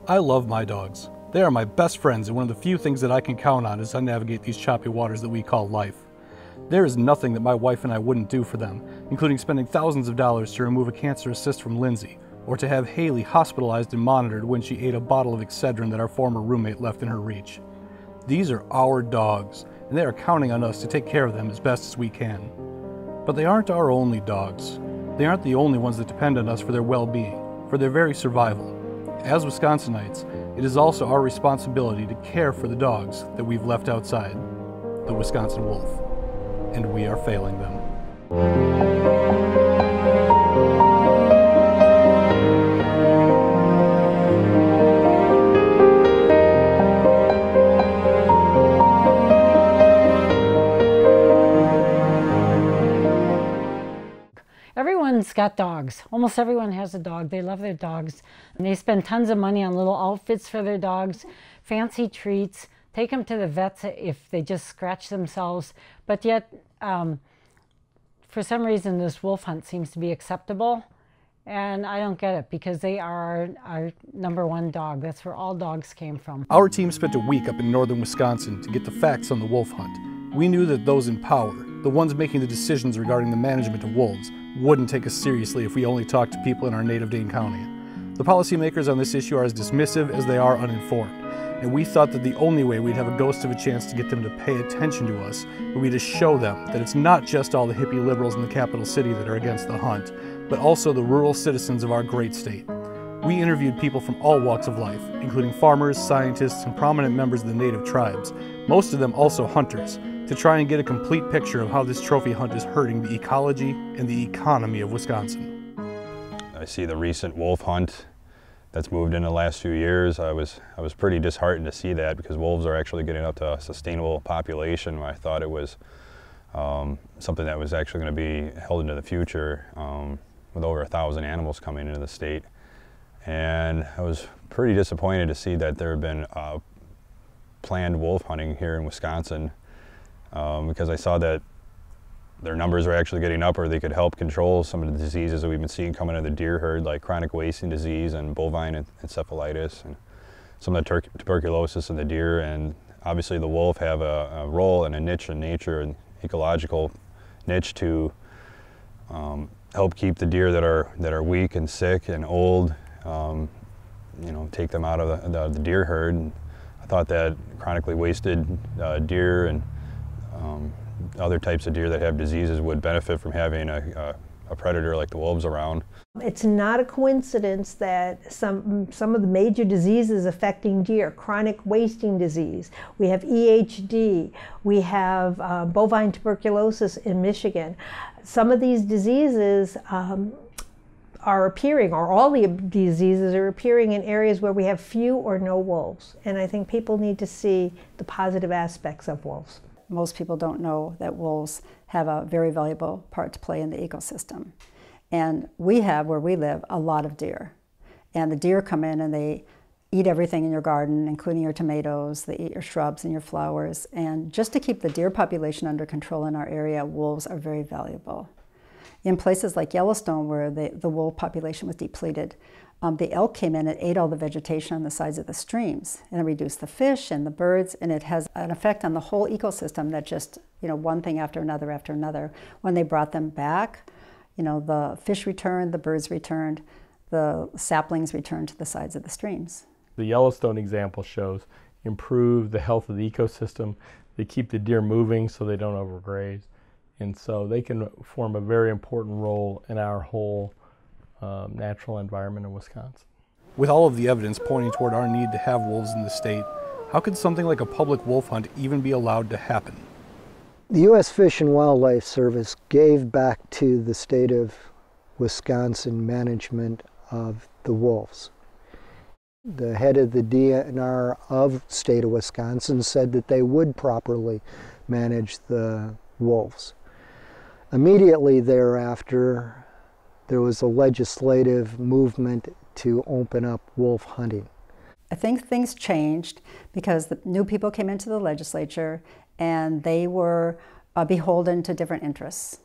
I love my dogs. They are my best friends and one of the few things that I can count on as I navigate these choppy waters that we call life. There is nothing that my wife and I wouldn't do for them, including spending thousands of dollars to remove a cancerous cyst from Lindsay, or to have Haley hospitalized and monitored when she ate a bottle of Excedrin that our former roommate left in her reach. These are our dogs, and they are counting on us to take care of them as best as we can. But they aren't our only dogs. They aren't the only ones that depend on us for their well-being, for their very survival. As Wisconsinites, it is also our responsibility to care for the dogs that we've left outside, the Wisconsin wolf, and we are failing them. Everyone's got dogs. Almost everyone has a dog. They love their dogs. And they spend tons of money on little outfits for their dogs, fancy treats, take them to the vets if they just scratch themselves. But yet, for some reason, this wolf hunt seems to be acceptable. And I don't get it, because they are our #1 dog. That's where all dogs came from. Our team spent a week up in northern Wisconsin to get the facts on the wolf hunt. We knew that those in power, the ones making the decisions regarding the management of wolves, wouldn't take us seriously if we only talked to people in our native Dane County. The policymakers on this issue are as dismissive as they are uninformed, and we thought that the only way we'd have a ghost of a chance to get them to pay attention to us would be to show them that it's not just all the hippie liberals in the capital city that are against the hunt, but also the rural citizens of our great state. We interviewed people from all walks of life, including farmers, scientists, and prominent members of the native tribes, most of them also hunters, to try and get a complete picture of how this trophy hunt is hurting the ecology and the economy of Wisconsin. I see the recent wolf hunt that's moved in the last few years. I was pretty disheartened to see that, because wolves are actually getting up to a sustainable population. I thought it was something that was actually going to be held into the future, with over 1,000 animals coming into the state. And I was pretty disappointed to see that there have been planned wolf hunting here in Wisconsin, because I saw that their numbers are actually getting up, or they could help control some of the diseases that we've been seeing coming into the deer herd, like chronic wasting disease and bovine encephalitis, and some of the tuberculosis in the deer. And obviously the wolf have a role and a niche in nature, an ecological niche, to help keep the deer that are weak and sick and old, take them out of the deer herd. And I thought that chronically wasted deer and other types of deer that have diseases would benefit from having a predator like the wolves around. It's not a coincidence that some of the major diseases affecting deer, chronic wasting disease, we have EHD, we have bovine tuberculosis in Michigan. Some of these diseases are appearing, or all the diseases are appearing in areas where we have few or no wolves. And I think people need to see the positive aspects of wolves. Most people don't know that wolves have a very valuable part to play in the ecosystem. And we have, where we live, a lot of deer. And the deer come in and they eat everything in your garden, including your tomatoes. They eat your shrubs and your flowers. And just to keep the deer population under control in our area, wolves are very valuable. In places like Yellowstone, where the wolf population was depleted, the elk came in and ate all the vegetation on the sides of the streams, and it reduced the fish and the birds, and it has an effect on the whole ecosystem that just, one thing after another after another. When they brought them back, the fish returned, the birds returned, the saplings returned to the sides of the streams. The Yellowstone example shows improve the health of the ecosystem. They keep the deer moving so they don't overgraze, and so they can form a very important role in our whole natural environment in Wisconsin. With all of the evidence pointing toward our need to have wolves in the state, how could something like a public wolf hunt even be allowed to happen? The U.S. Fish and Wildlife Service gave back to the state of Wisconsin management of the wolves. The head of the DNR of state of Wisconsin said that they would properly manage the wolves. Immediately thereafter, there was a legislative movement to open up wolf hunting. I think things changed because the new people came into the legislature and they were beholden to different interests.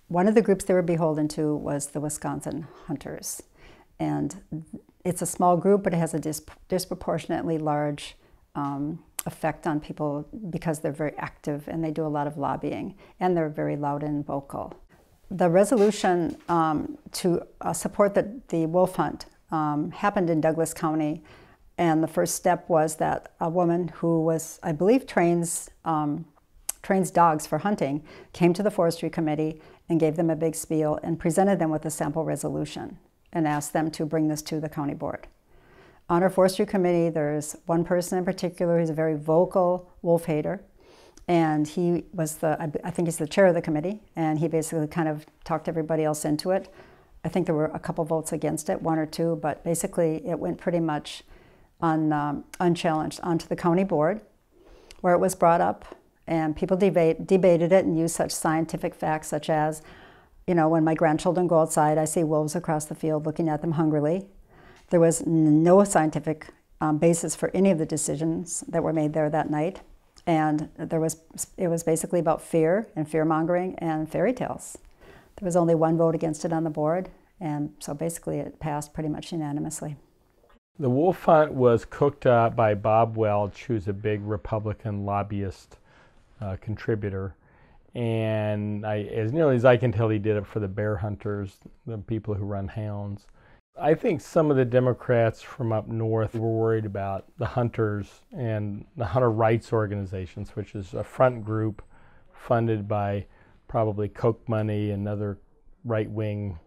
One of the groups they were beholden to was the Wisconsin hunters. And it's a small group, but it has a disproportionately large effect on people because they're very active and they do a lot of lobbying and they're very loud and vocal. The resolution to support the wolf hunt happened in Douglas County, and the first step was that a woman who was, I believe, trains dogs for hunting came to the Forestry Committee and gave them a big spiel and presented them with a sample resolution and asked them to bring this to the county board. On our Forestry Committee, there's one person in particular who's a very vocal wolf hater, and he was I think he's the chair of the committee, and he basically kind of talked everybody else into it. I think there were a couple votes against it, 1 or 2, but basically it went pretty much unchallenged onto the county board, where it was brought up, and people debated it and used such scientific facts such as, you know, when my grandchildren go outside, I see wolves across the field looking at them hungrily. There was no scientific basis for any of the decisions that were made there that night. And it was basically about fear and fear-mongering and fairy tales. There was only 1 vote against it on the board, and so basically it passed pretty much unanimously. The wolf hunt was cooked up by Bob Welch, who's a big Republican lobbyist contributor. And as nearly as I can tell, he did it for the bear hunters, the people who run hounds. I think some of the Democrats from up north were worried about the hunters and the hunter rights organizations, which is a front group funded by probably Koch money and other right-wing,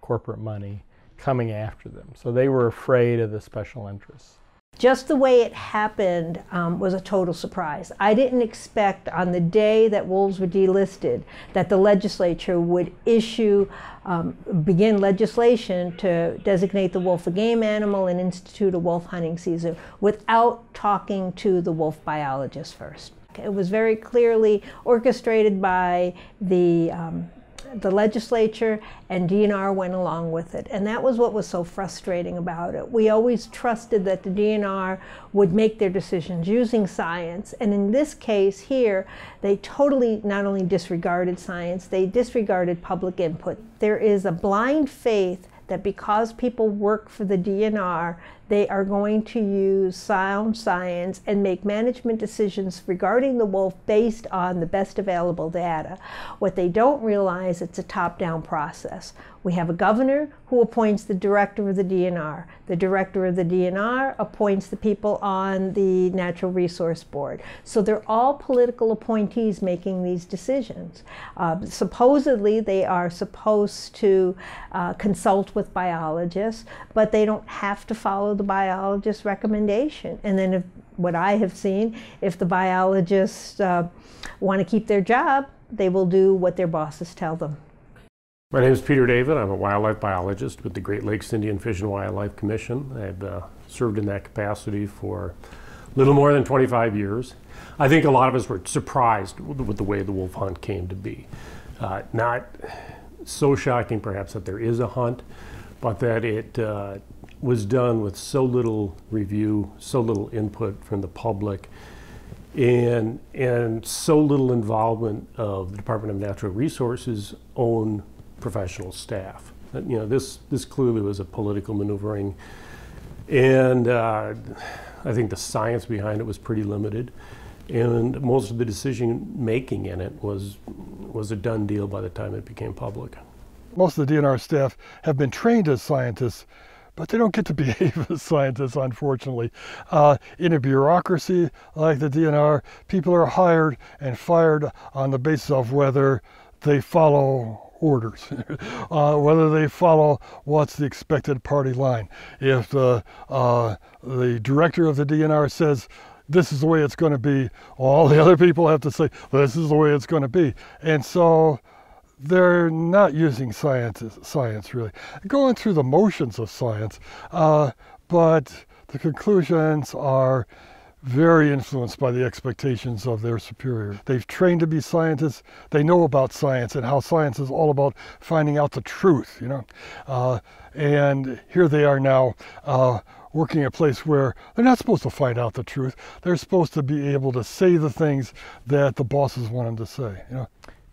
corporate money coming after them. So they were afraid of the special interests. Just the way it happened was a total surprise. I didn't expect on the day that wolves were delisted that the legislature would begin legislation to designate the wolf a game animal and institute a wolf hunting season without talking to the wolf biologists first. It was very clearly orchestrated by the legislature, and DNR went along with it. And that was what was so frustrating about it. We always trusted that the DNR would make their decisions using science. And in this case here, they totally not only disregarded science, they disregarded public input. There is a blind faith that because people work for the DNR, they are going to use sound science and make management decisions regarding the wolf based on the best available data. What they don't realize, it's a top-down process. We have a governor who appoints the director of the DNR. The director of the DNR appoints the people on the Natural Resource Board. So they're all political appointees making these decisions. Supposedly, they are supposed to consult with biologists, but they don't have to follow the biologist's recommendation. And then what I have seen, if the biologists want to keep their job, they will do what their bosses tell them. My name is Peter David. I'm a wildlife biologist with the Great Lakes Indian Fish and Wildlife Commission. I've served in that capacity for a little more than 25 years. I think a lot of us were surprised with the way the wolf hunt came to be. Not so shocking perhaps that there is a hunt, but that it was done with so little review, so little input from the public, and so little involvement of the Department of Natural Resources' own professional staff. This clearly was a political maneuvering, and I think the science behind it was pretty limited, and most of the decision making in it was a done deal by the time it became public. Most of the DNR staff have been trained as scientists, but they don't get to behave as scientists, unfortunately. In a bureaucracy like the DNR, people are hired and fired on the basis of whether they follow orders, whether they follow what's the expected party line. If the director of the DNR says, this is the way it's going to be, all the other people have to say, this is the way it's going to be. And so they're not using science really. Going through the motions of science, but the conclusions are very influenced by the expectations of their superior. They've trained to be scientists. They know about science and how science is all about finding out the truth, and here they are now working a place where they're not supposed to find out the truth. They're supposed to be able to say the things that the bosses want them to say,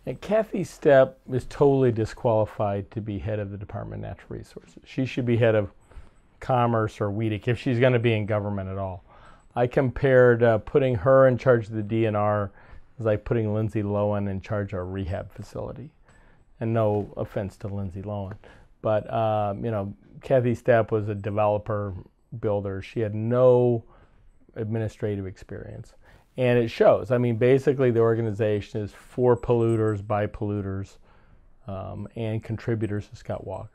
And Kathy Stepp is totally disqualified to be head of the Department of Natural Resources. She should be head of Commerce or WEDC if she's going to be in government at all. I compared putting her in charge of the DNR as like putting Lindsay Lohan in charge of a rehab facility. And no offense to Lindsay Lohan, but you know, Kathy Stepp was a developer builder. She had no administrative experience, and it shows. I mean, basically the organization is for polluters, by polluters, and contributors to Scott Walker.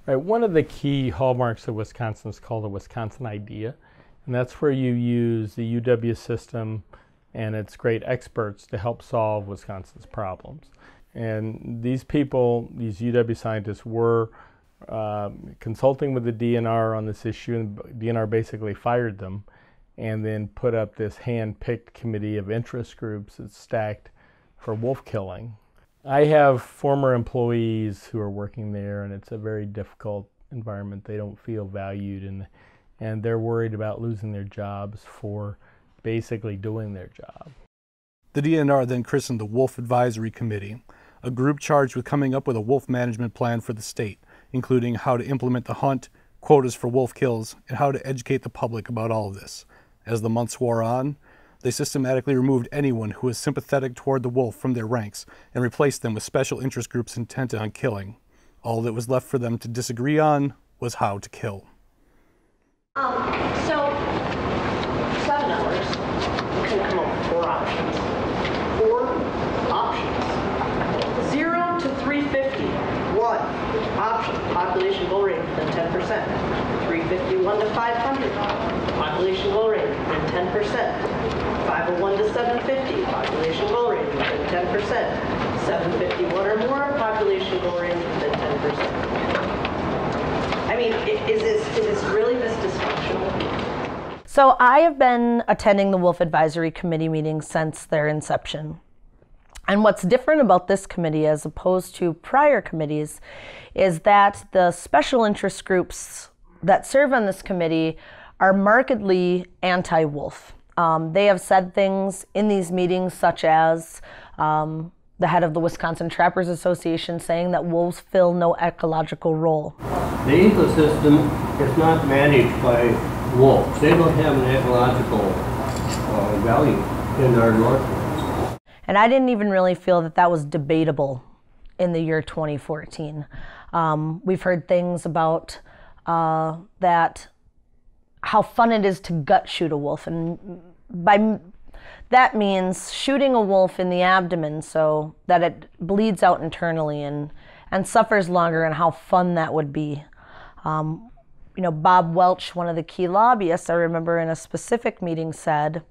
Right, one of the key hallmarks of Wisconsin is called the Wisconsin Idea, and that's where you use the UW system and its great experts to help solve Wisconsin's problems. And these people, these UW scientists, were consulting with the DNR on this issue, and DNR basically fired them and then put up this hand-picked committee of interest groups that's stacked for wolf killing. I have former employees who are working there, and it's a very difficult environment. They don't feel valued, and they're worried about losing their jobs for basically doing their job. The DNR then christened the Wolf Advisory Committee, a group charged with coming up with a wolf management plan for the state, including how to implement the hunt, quotas for wolf kills, and how to educate the public about all of this. As the months wore on, they systematically removed anyone who was sympathetic toward the wolf from their ranks and replaced them with special interest groups intent on killing. All that was left for them to disagree on was how to kill. So 7 hours, we can come up with 4 options. 4 options. 0 to 350. 1 option, population goal rate within 10%. 351 to 500, population goal rate within 10%. 501 to 750, population goal rate within 10%. 751 or more, population goal rate within 10%. I mean, is this really this dysfunctional? So I have been attending the Wolf Advisory Committee meetings since their inception. And what's different about this committee as opposed to prior committees is that the special interest groups that serve on this committee are markedly anti-wolf. They have said things in these meetings such as the head of the Wisconsin Trappers Association saying that wolves fill no ecological role. The ecosystem is not managed by wolves. They don't have an ecological value in our Northwoods. And I didn't even really feel that that was debatable in the year 2014. We've heard things about that how fun it is to gut shoot a wolf, and by that means shooting a wolf in the abdomen so that it bleeds out internally and suffers longer, and how fun that would be. You know, Bob Welch, one of the key lobbyists, I remember in a specific meeting said,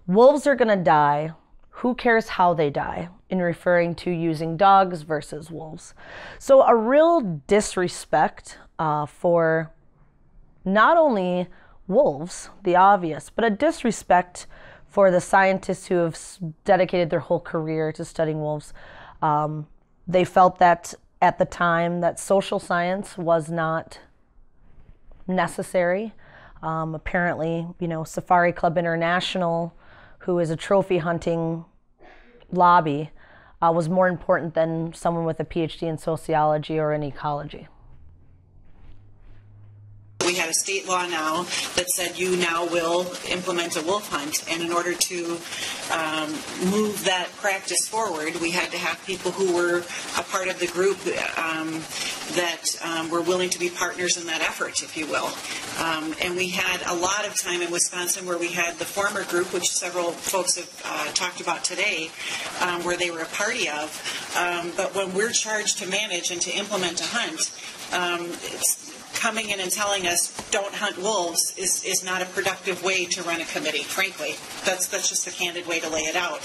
"Wolves are going to die. Who cares how they die?" in referring to using dogs versus wolves. So a real disrespect for not only wolves, the obvious, but a disrespect for the scientists who have dedicated their whole career to studying wolves. They felt that at the time that social science was not necessary. Apparently, you know, Safari Club International, who is a trophy hunting lobby, was more important than someone with a PhD in sociology or in ecology. We had a state law now that said you now will implement a wolf hunt, and in order to move that practice forward, we had to have people who were a part of the group that were willing to be partners in that effort, if you will. And we had a lot of time in Wisconsin where we had the former group, which several folks have talked about today, where they were a party of. But when we're charged to manage and to implement a hunt, coming in and telling us don't hunt wolves is not a productive way to run a committee, frankly. That's just a candid way to lay it out.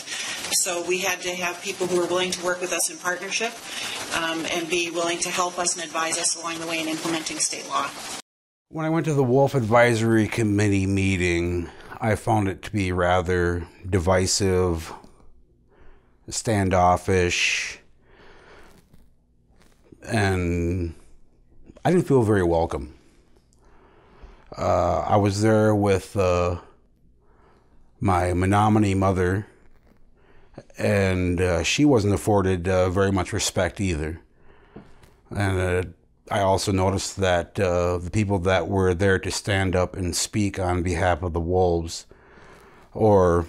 So we had to have people who were willing to work with us in partnership and be willing to help us and advise us along the way in implementing state law. When I went to the Wolf Advisory Committee meeting, I found it to be rather divisive, standoffish, and I didn't feel very welcome. I was there with my Menominee mother and she wasn't afforded very much respect either. And I also noticed that the people that were there to stand up and speak on behalf of the wolves or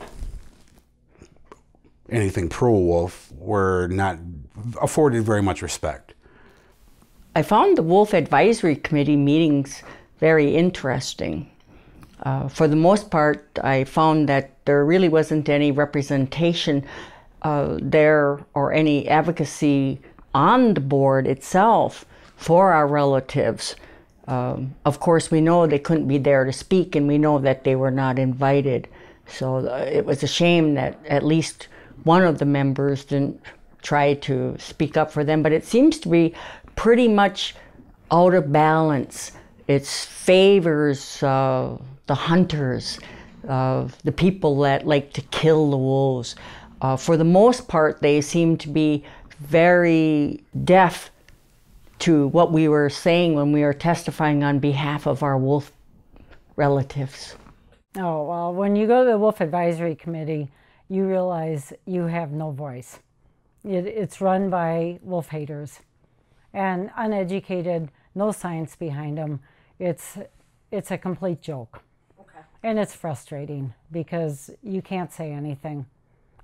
anything pro-wolf were not afforded very much respect. I found the Wolf Advisory Committee meetings very interesting. For the most part, I found that there really wasn't any representation there or any advocacy on the board itself for our relatives. Of course, we know they couldn't be there to speak, and we know that they were not invited. So it was a shame that at least one of the members didn't try to speak up for them, but it seems to be pretty much out of balance. It favors the hunters, the people that like to kill the wolves. For the most part, they seem to be very deaf to what we were saying when we were testifying on behalf of our wolf relatives. Oh, well, when you go to the Wolf Advisory Committee, you realize you have no voice. It's run by wolf haters and uneducated, no science behind them. It's a complete joke. Okay. And it's frustrating because you can't say anything.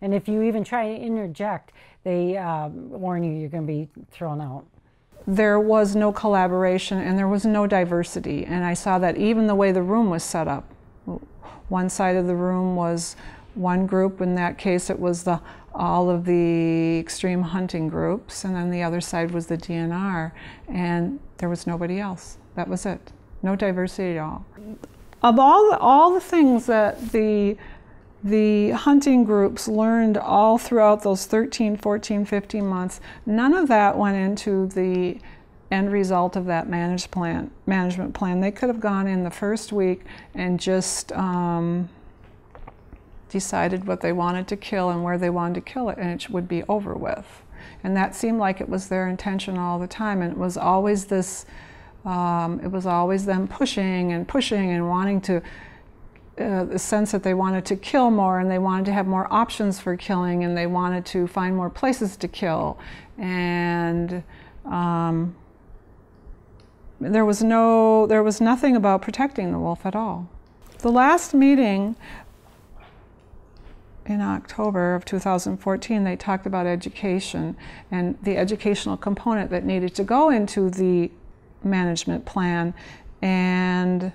And if you even try to interject, they warn you you're going to be thrown out. There was no collaboration and there was no diversity. And I saw that even the way the room was set up. One side of the room was one group. In that case, it was all of the extreme hunting groups. And then the other side was the DNR. And there was nobody else. That was it. No diversity at all. Of all the things that the hunting groups learned all throughout those 13, 14, 15 months, none of that went into the end result of that management plan. They could have gone in the first week and just decided what they wanted to kill and where they wanted to kill it, and it would be over with. And that seemed like it was their intention all the time, and it was always this, it was always them pushing and wanting to, the sense that they wanted to kill more and they wanted to have more options for killing and they wanted to find more places to kill. And there was nothing about protecting the wolf at all. The last meeting in October of 2014, they talked about education and the educational component that needed to go into the management plan, and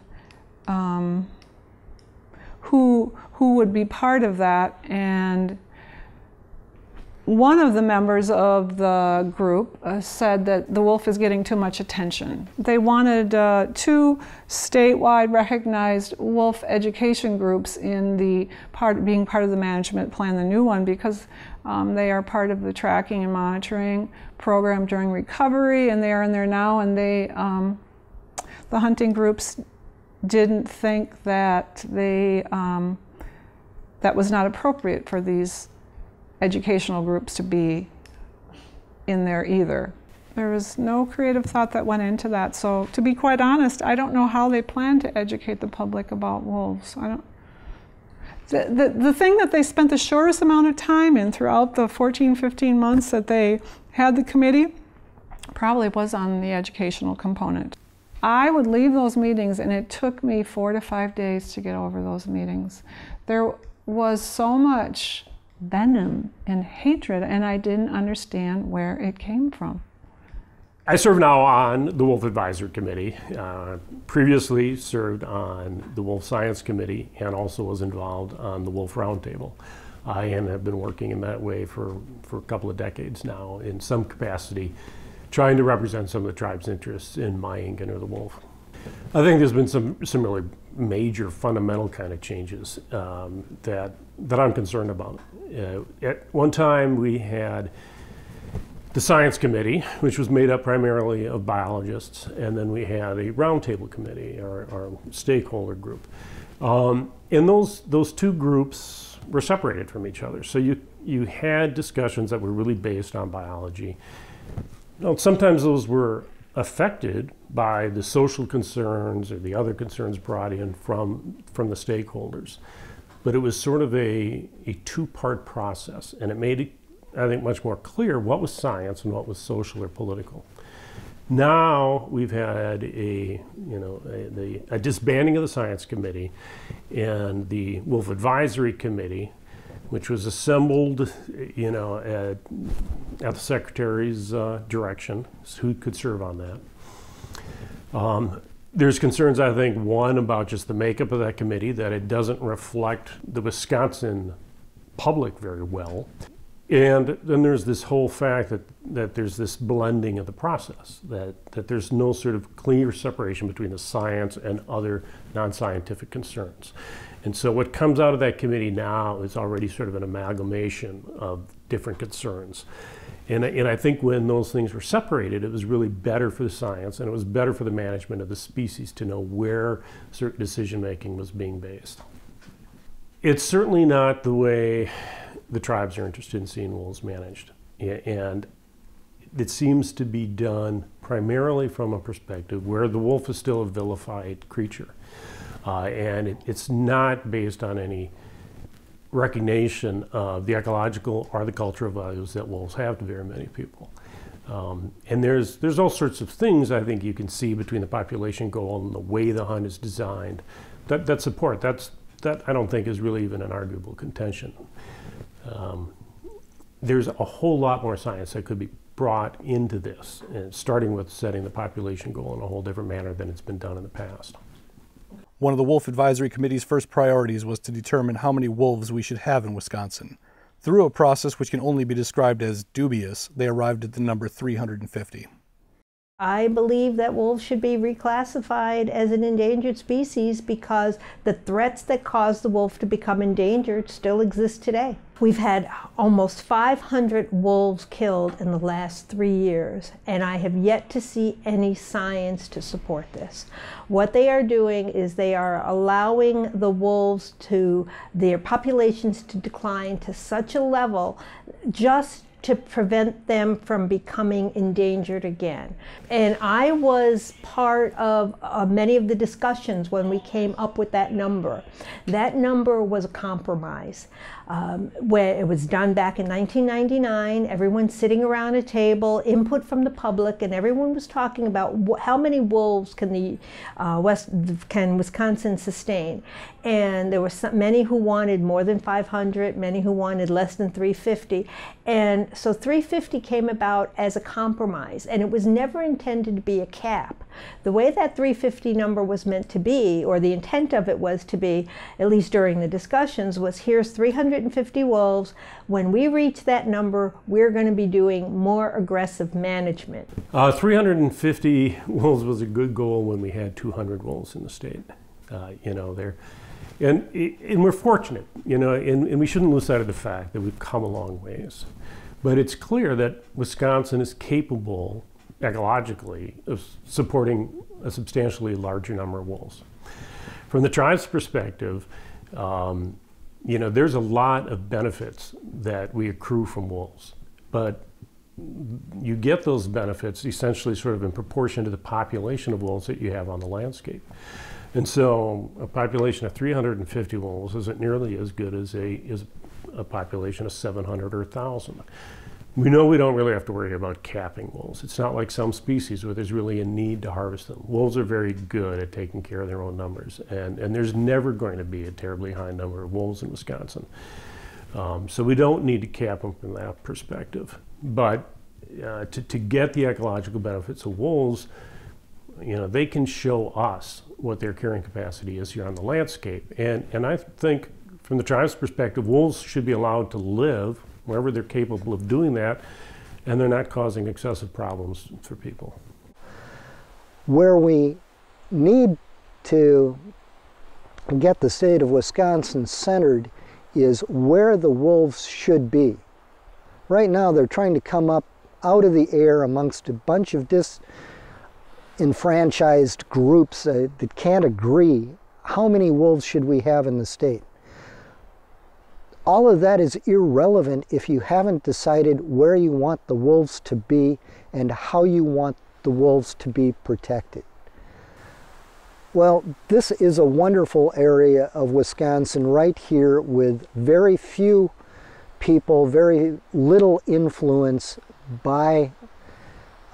who would be part of that. And one of the members of the group said that the wolf is getting too much attention. They wanted 2 statewide recognized wolf education groups in the being part of the management plan, the new one, because they are part of the tracking and monitoring program during recovery, and they are in there now, and they, the hunting groups didn't think that that was not appropriate for these educational groups to be in there either. There was no creative thought that went into that. So to be quite honest, I don't know how they plan to educate the public about wolves. The thing that they spent the shortest amount of time in throughout the 14, 15 months that they had the committee probably was on the educational component. I would leave those meetings, and it took me 4 to 5 days to get over those meetings. There was so much venom and hatred, and I didn't understand where it came from. I serve now on the Wolf Advisory Committee, previously served on the Wolf Science Committee, and also was involved on the Wolf Roundtable. And have been working in that way for a couple of decades now in some capacity, trying to represent some of the tribe's interests in Mayengan or the wolf. I think there's been some really major fundamental kind of changes that I'm concerned about. At one time we had the Science Committee, which was made up primarily of biologists, and then we had a roundtable committee, our stakeholder group. And those 2 groups were separated from each other. So you had discussions that were really based on biology. Now, sometimes those were affected by the social concerns or the other concerns brought in from the stakeholders. but it was sort of a two-part process, and it made it, I think, much more clear what was science and what was social or political. Now we've had a disbanding of the Science Committee and the Wolf Advisory Committee, which was assembled, at the Secretary's direction, who could serve on that. There's concerns, I think, one, about just the makeup of that committee, that it doesn't reflect the Wisconsin public very well. And then there's this whole fact that there's this blending of the process, that there's no sort of clear separation between the science and other non-scientific concerns. And so what comes out of that committee now is already sort of an amalgamation of different concerns. And I think when those things were separated, it was really better for the science, and it was better for the management of the species to know where certain decision-making was being based. It's certainly not the way the tribes are interested in seeing wolves managed. And it seems to be done primarily from a perspective where the wolf is still a vilified creature. And it's not based on any recognition of the ecological or the cultural values that wolves have to very many people. And there's all sorts of things I think you can see between the population goal and the way the hunt is designed that support. That I don't think is really even an arguable contention. There's a whole lot more science that could be brought into this, starting with setting the population goal in a whole different manner than it's been done in the past. One of the Wolf Advisory Committee's first priorities was to determine how many wolves we should have in Wisconsin. Through a process which can only be described as dubious, they arrived at the number 350. I believe that wolves should be reclassified as an endangered species because the threats that caused the wolf to become endangered still exist today. We've had almost 500 wolves killed in the last 3 years, and I have yet to see any science to support this. What they are doing is they are allowing the wolves their populations to decline to such a level just to prevent them from becoming endangered again. And I was part of many of the discussions when we came up with that number. That number was a compromise. Where it was done back in 1999, everyone sitting around a table, input from the public, and everyone was talking about how many wolves can Wisconsin sustain. And there were many who wanted more than 500, many who wanted less than 350. And so 350 came about as a compromise, and it was never intended to be a cap. The way that 350 number was meant to be, or the intent of it was to be, at least during the discussions, was here's 350 wolves. When we reach that number, we're going to be doing more aggressive management. 350 wolves was a good goal when we had 200 wolves in the state. And we're fortunate, and we shouldn't lose sight of the fact that we've come a long ways. But it's clear that Wisconsin is capable ecologically of supporting a substantially larger number of wolves. From the tribe's perspective, there's a lot of benefits that we accrue from wolves, but you get those benefits essentially sort of in proportion to the population of wolves that you have on the landscape. And so a population of 350 wolves isn't nearly as good as a population of 700 or 1,000. We know we don't really have to worry about capping wolves. It's not like some species where there's really a need to harvest them. Wolves are very good at taking care of their own numbers, and there's never going to be a terribly high number of wolves in Wisconsin. So we don't need to cap them from that perspective. But to get the ecological benefits of wolves, they can show us what their carrying capacity is here on the landscape. And I think from the tribe's perspective, wolves should be allowed to live wherever they're capable of doing that, and they're not causing excessive problems for people. Where we need to get the state of Wisconsin centered is where the wolves should be. Right now they're trying to come up out of the air amongst a bunch of disenfranchised groups that can't agree. How many wolves should we have in the state? All of that is irrelevant if you haven't decided where you want the wolves to be and how you want the wolves to be protected. Well, this is a wonderful area of Wisconsin right here with very few people, very little influence by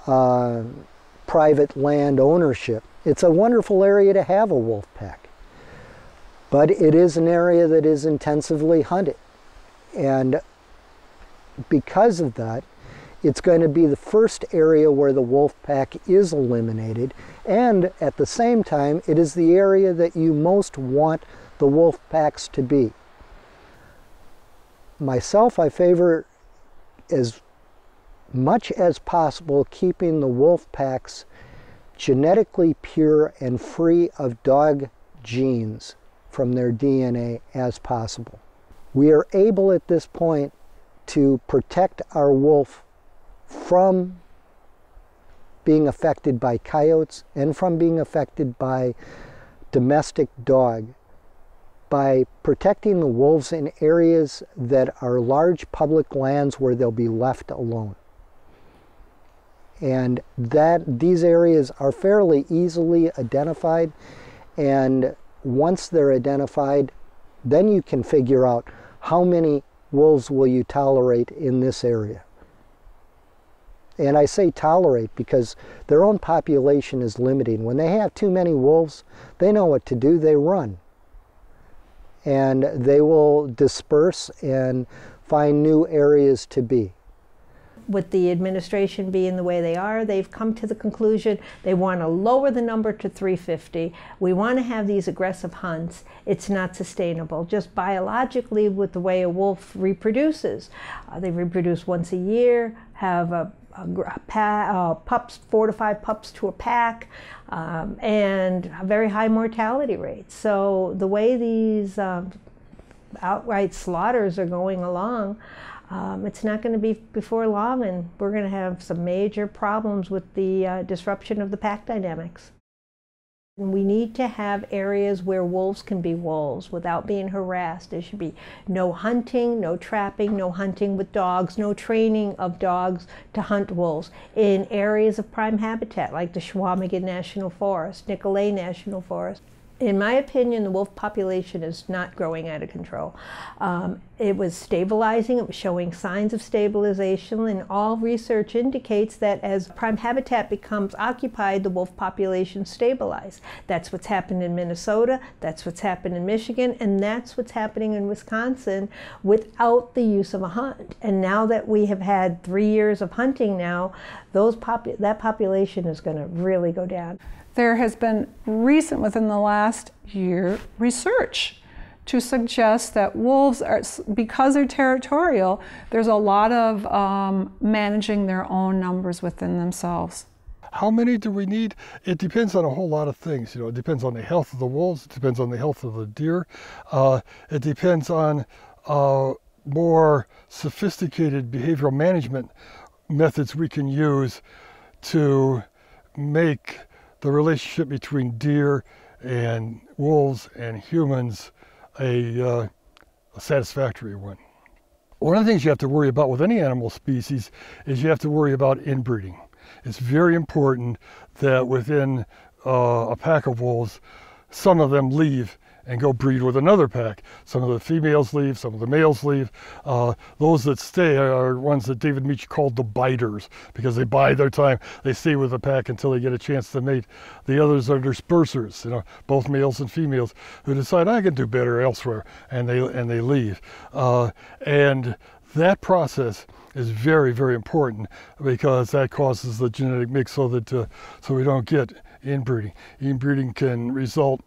private land ownership. It's a wonderful area to have a wolf pack, but it is an area that is intensively hunted. And because of that, it's going to be the first area where the wolf pack is eliminated, and at the same time, it is the area that you most want the wolf packs to be. Myself, I favor as much as possible keeping the wolf packs genetically pure and free of dog genes from their DNA as possible. We are able at this point to protect our wolf from being affected by coyotes and from being affected by domestic dog by protecting the wolves in areas that are large public lands where they'll be left alone. And these areas are fairly easily identified, and once they're identified, then you can figure out how many wolves will you tolerate in this area. And I say tolerate because their own population is limiting. When they have too many wolves, they know what to do, they run. And they will disperse and find new areas to be. With the administration being the way they are, they've come to the conclusion they want to lower the number to 350. We want to have these aggressive hunts. It's not sustainable. Just biologically, with the way a wolf reproduces. They reproduce once a year, have pups, 4 to 5 pups to a pack, and a very high mortality rate. So the way these outright slaughters are going along, it's not going to be before long, and we're going to have some major problems with the disruption of the pack dynamics. And we need to have areas where wolves can be wolves without being harassed. There should be no hunting, no trapping, no hunting with dogs, no training of dogs to hunt wolves in areas of prime habitat like the Chequamegon National Forest, Nicolet National Forest. In my opinion, the wolf population is not growing out of control. It was stabilizing, it was showing signs of stabilization, and all research indicates that as prime habitat becomes occupied, the wolf population stabilizes. That's what's happened in Minnesota, that's what's happened in Michigan, and that's what's happening in Wisconsin without the use of a hunt. And now that we have had 3 years of hunting now, that population is going to really go down. There has been recent, within the last year, research to suggest that wolves are, because they're territorial, there's a lot of managing their own numbers within themselves. How many do we need? It depends on a whole lot of things. You know, it depends on the health of the wolves. It depends on the health of the deer. It depends on more sophisticated behavioral management methods we can use to make the relationship between deer and wolves and humans a satisfactory one. One of the things you have to worry about with any animal species is you have to worry about inbreeding. It's very important that within a pack of wolves, some of them leave and go breed with another pack. Some of the females leave, some of the males leave. Those that stay are ones that David Meach called the biters, because they bide their time. They stay with the pack until they get a chance to mate. The others are dispersers, you know, both males and females, who decide I can do better elsewhere, and they leave. And that process is very, very important, because that causes the genetic mix so that so we don't get inbreeding. Inbreeding can result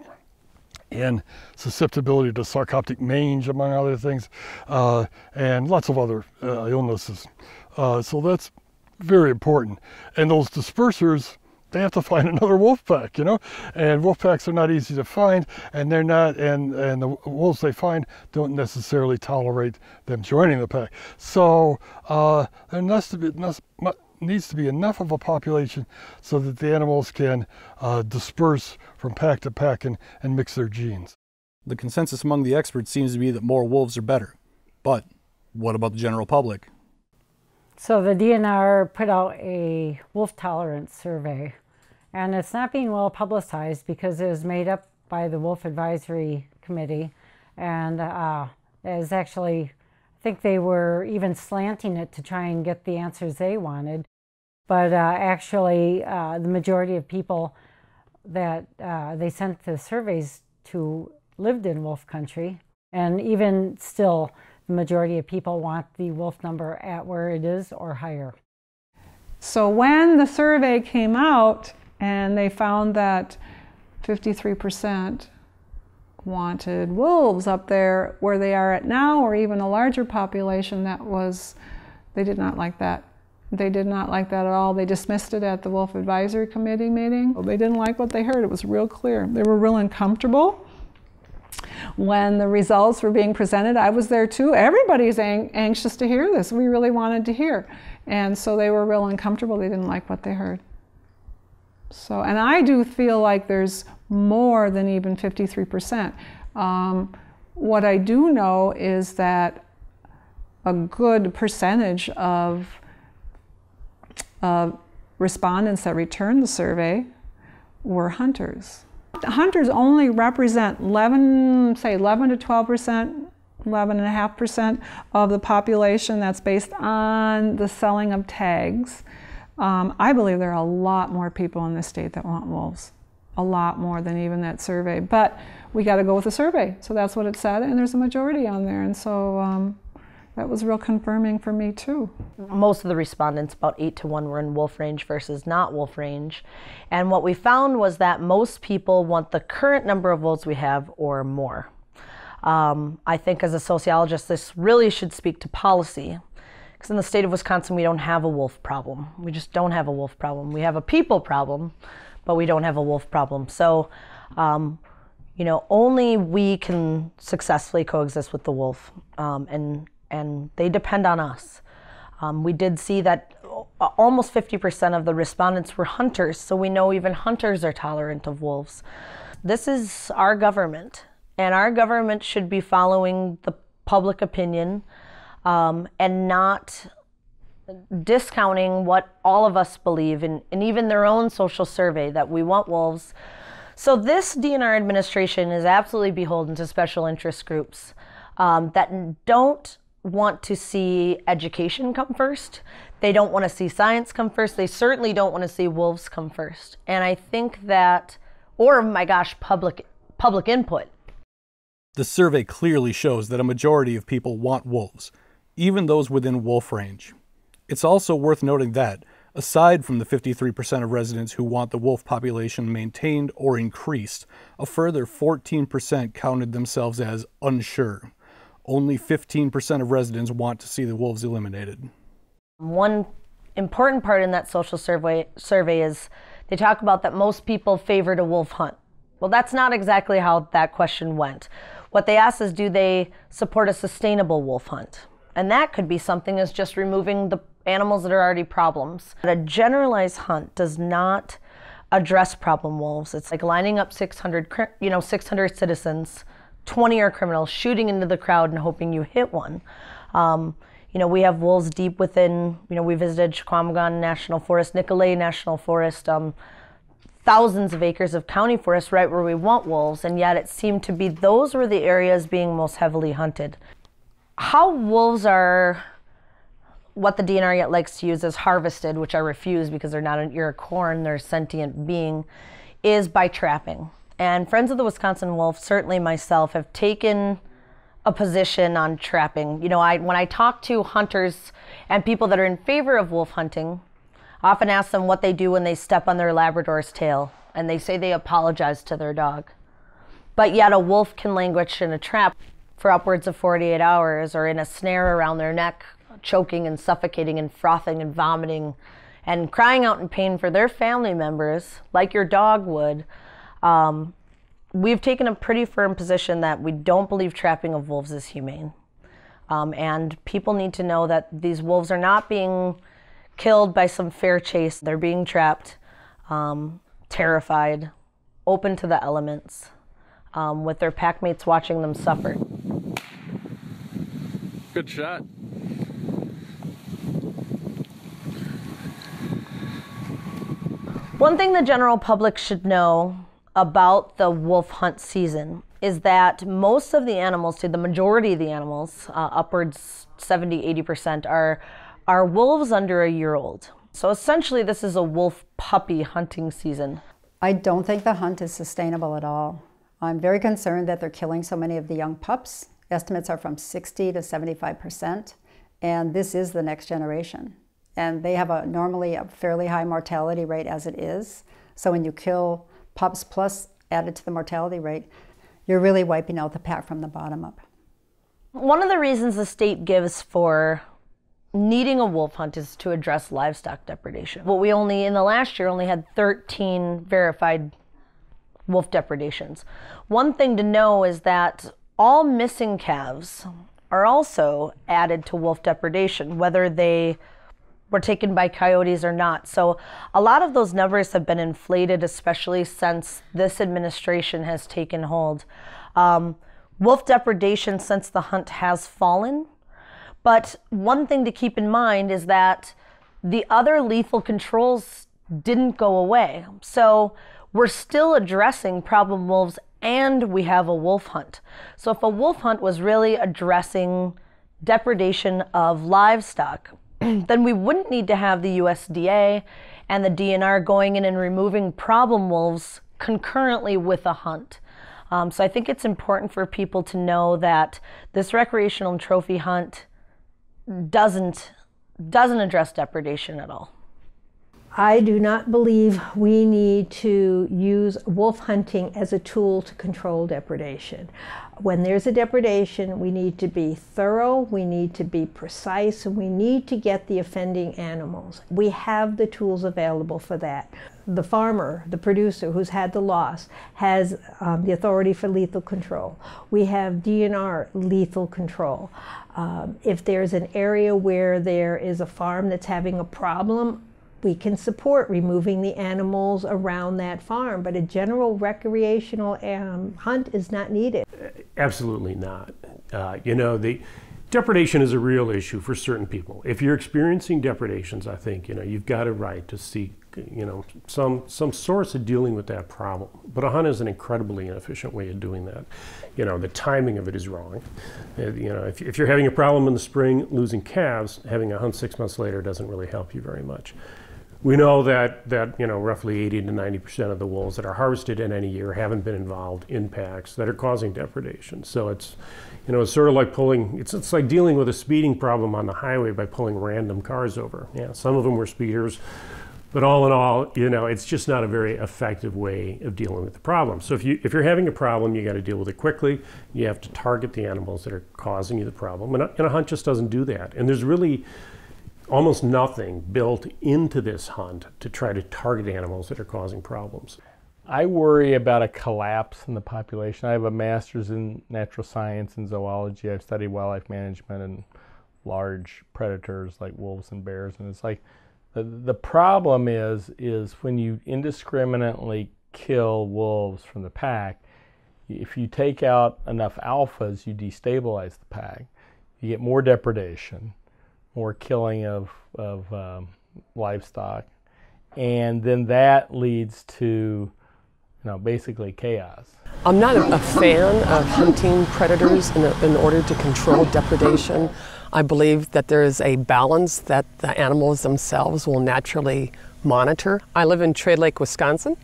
in susceptibility to sarcoptic mange, among other things, and lots of other illnesses. So that's very important. And those dispersers, they have to find another wolf pack, you know, and wolf packs are not easy to find, and they're not, and the wolves they find don't necessarily tolerate them joining the pack. So there needs to be enough of a population so that the animals can disperse from pack to pack and mix their genes. The consensus among the experts seems to be that more wolves are better. But what about the general public? So the DNR put out a wolf tolerance survey, And it's not being well publicized because it was made up by the Wolf Advisory Committee, and is actually, I think they were even slanting it to try and get the answers they wanted. But actually, the majority of people that they sent the surveys to lived in wolf country, and even still, the majority of people want the wolf number at where it is or higher. So when the survey came out and they found that 53% wanted wolves up there where they are at now, or even a larger population, they did not like that. They did not like that at all. They dismissed it at the Wolf Advisory Committee meeting. They didn't like what they heard. It was real clear. They were real uncomfortable when the results were being presented. I was there too. Everybody's anxious to hear this. We really wanted to hear. And so they were real uncomfortable. They didn't like what they heard. So, and I do feel like there's more than even 53%. What I do know is that a good percentage of respondents that returned the survey were hunters. Hunters only represent 11 to 12%, 11.5% of the population. That's based on the selling of tags. I believe there are a lot more people in this state that want wolves, a lot more than even that survey. But we got to go with the survey. So that's what it said, and there's a majority on there. And so that was real confirming for me too. Most of the respondents, about 8 to 1, were in wolf range versus not wolf range. And what we found was that most people want the current number of wolves we have or more. I think as a sociologist, this really should speak to policy. Because in the state of Wisconsin, we don't have a wolf problem. We just don't have a wolf problem. We have a people problem, but we don't have a wolf problem. So, you know, only we can successfully coexist with the wolf, and they depend on us. We did see that almost 50% of the respondents were hunters, so we know even hunters are tolerant of wolves. This is our government, and our government should be following the public opinion and not discounting what all of us believe, and even their own social survey, that we want wolves. So this DNR administration is absolutely beholden to special interest groups that don't want to see education come first. They don't want to see science come first. They certainly don't want to see wolves come first. And I think that, or my gosh, public input. The survey clearly shows that a majority of people want wolves, even those within wolf range. It's also worth noting that, aside from the 53% of residents who want the wolf population maintained or increased, a further 14% counted themselves as unsure. Only 15% of residents want to see the wolves eliminated. One important part in that social survey is they talk about that most people favored a wolf hunt. Well, that's not exactly how that question went. What they asked is, do they support a sustainable wolf hunt? And that could be something as just removing the animals that are already problems. But a generalized hunt does not address problem wolves. It's like lining up 600 citizens, 20 are criminals, shooting into the crowd and hoping you hit one. We have wolves deep within, we visited Chequamegon National Forest, Nicolet National Forest, thousands of acres of county forest right where we want wolves, and yet it seemed to be those were the areas being most heavily hunted. How wolves are, what the DNR yet likes to use as harvested, which I refuse because they're not an ear of corn, they're a sentient being, is by trapping. And Friends of the Wisconsin Wolf, certainly myself, have taken a position on trapping. When I talk to hunters and people that are in favor of wolf hunting, I often ask them what they do when they step on their Labrador's tail, and they say they apologize to their dog. But yet a wolf can languish in a trap for upwards of 48 hours, or in a snare around their neck, choking and suffocating and frothing and vomiting and crying out in pain for their family members, like your dog would. We've taken a pretty firm position that we don't believe trapping of wolves is humane. And people need to know that these wolves are not being killed by some fair chase. They're being trapped, terrified, open to the elements, with their pack mates watching them suffer. Good shot. One thing the general public should know about the wolf hunt season is that most of the animals, the majority of the animals, upwards 70–80%, are wolves under a year old. So essentially this is a wolf puppy hunting season. I don't think the hunt is sustainable at all. I'm very concerned that they're killing so many of the young pups. Estimates are from 60 to 75%, and this is the next generation. And they have normally a fairly high mortality rate as it is. So when you kill pups plus added to the mortality rate, you're really wiping out the pack from the bottom up. One of the reasons the state gives for needing a wolf hunt is to address livestock depredation. Well, we only, in the last year, only had 13 verified wolf depredations. One thing to know is that all missing calves are also added to wolf depredation, whether they were taken by coyotes or not. So a lot of those numbers have been inflated, especially since this administration has taken hold. Wolf depredation since the hunt has fallen. But one thing to keep in mind is that the other lethal controls didn't go away. So we're still addressing problem wolves, and we have a wolf hunt. So if a wolf hunt was really addressing depredation of livestock, then we wouldn't need to have the USDA and the DNR going in and removing problem wolves concurrently with a hunt. So I think it's important for people to know that this recreational and trophy hunt doesn't address depredation at all. I do not believe we need to use wolf hunting as a tool to control depredation. When there's a depredation, we need to be thorough, we need to be precise, and we need to get the offending animals. We have the tools available for that. The farmer, the producer who's had the loss, has the authority for lethal control. We have DNR lethal control. If there's an area where there is a farm that's having a problem, we can support removing the animals around that farm, but a general recreational hunt is not needed. Absolutely not. The depredation is a real issue for certain people. If you're experiencing depredations, I think you've got a right to seek some source of dealing with that problem. But a hunt is an incredibly inefficient way of doing that. The timing of it is wrong. If you're having a problem in the spring losing calves, having a hunt 6 months later doesn't really help you very much. We know that roughly 80 to 90% of the wolves that are harvested in any year haven't been involved in packs that are causing depredation. So it's sort of like it's like dealing with a speeding problem on the highway by pulling random cars over. Yeah, some of them were speeders, but all in all, it's just not a very effective way of dealing with the problem. So if you're having a problem, you got to deal with it quickly. You have to target the animals that are causing you the problem, and a hunt just doesn't do that. And there's really almost nothing built into this hunt to try to target animals that are causing problems. I worry about a collapse in the population. I have a master's in natural science and zoology. I've studied wildlife management and large predators like wolves and bears, and it's like the problem is when you indiscriminately kill wolves from the pack, if you take out enough alphas, you destabilize the pack. You get more depredation, more killing of livestock, and then that leads to basically chaos. I'm not a fan of hunting predators in order to control depredation. I believe that there is a balance that the animals themselves will naturally monitor. I live in Trade Lake, Wisconsin,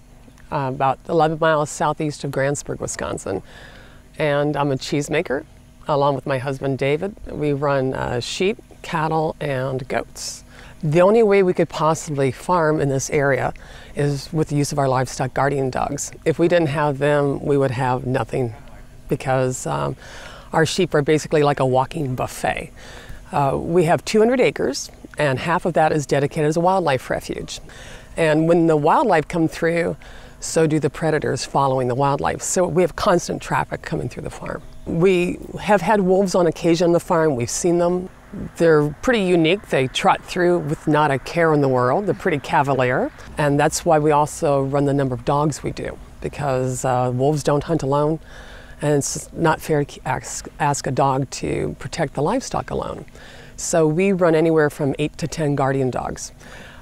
about 11 miles southeast of Grantsburg, Wisconsin, and I'm a cheesemaker along with my husband David. We run sheep, cattle, and goats. The only way we could possibly farm in this area is with the use of our livestock guardian dogs. If we didn't have them, we would have nothing, because our sheep are basically like a walking buffet. We have 200 acres, and half of that is dedicated as a wildlife refuge. And when the wildlife come through, so do the predators following the wildlife. So we have constant traffic coming through the farm. We have had wolves on occasion on the farm. We've seen them. They're pretty unique. They trot through with not a care in the world. They're pretty cavalier. And that's why we also run the number of dogs we do, because wolves don't hunt alone, and it's not fair to ask a dog to protect the livestock alone. So we run anywhere from 8 to 10 guardian dogs.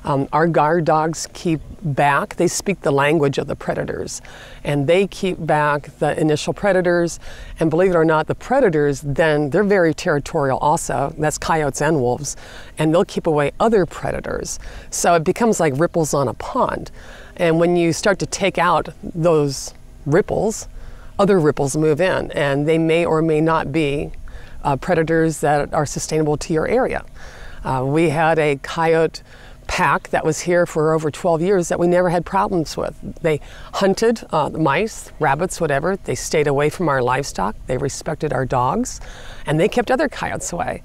Our guard dogs keep back, they speak the language of the predators, and they keep back the initial predators, and believe it or not, the predators then, they're very territorial also, that's coyotes and wolves, and they'll keep away other predators. So it becomes like ripples on a pond. And when you start to take out those ripples, other ripples move in, and they may or may not be predators that are sustainable to your area. We had a coyote pack that was here for over 12 years that we never had problems with. They hunted mice, rabbits, whatever. They stayed away from our livestock. They respected our dogs, and they kept other coyotes away.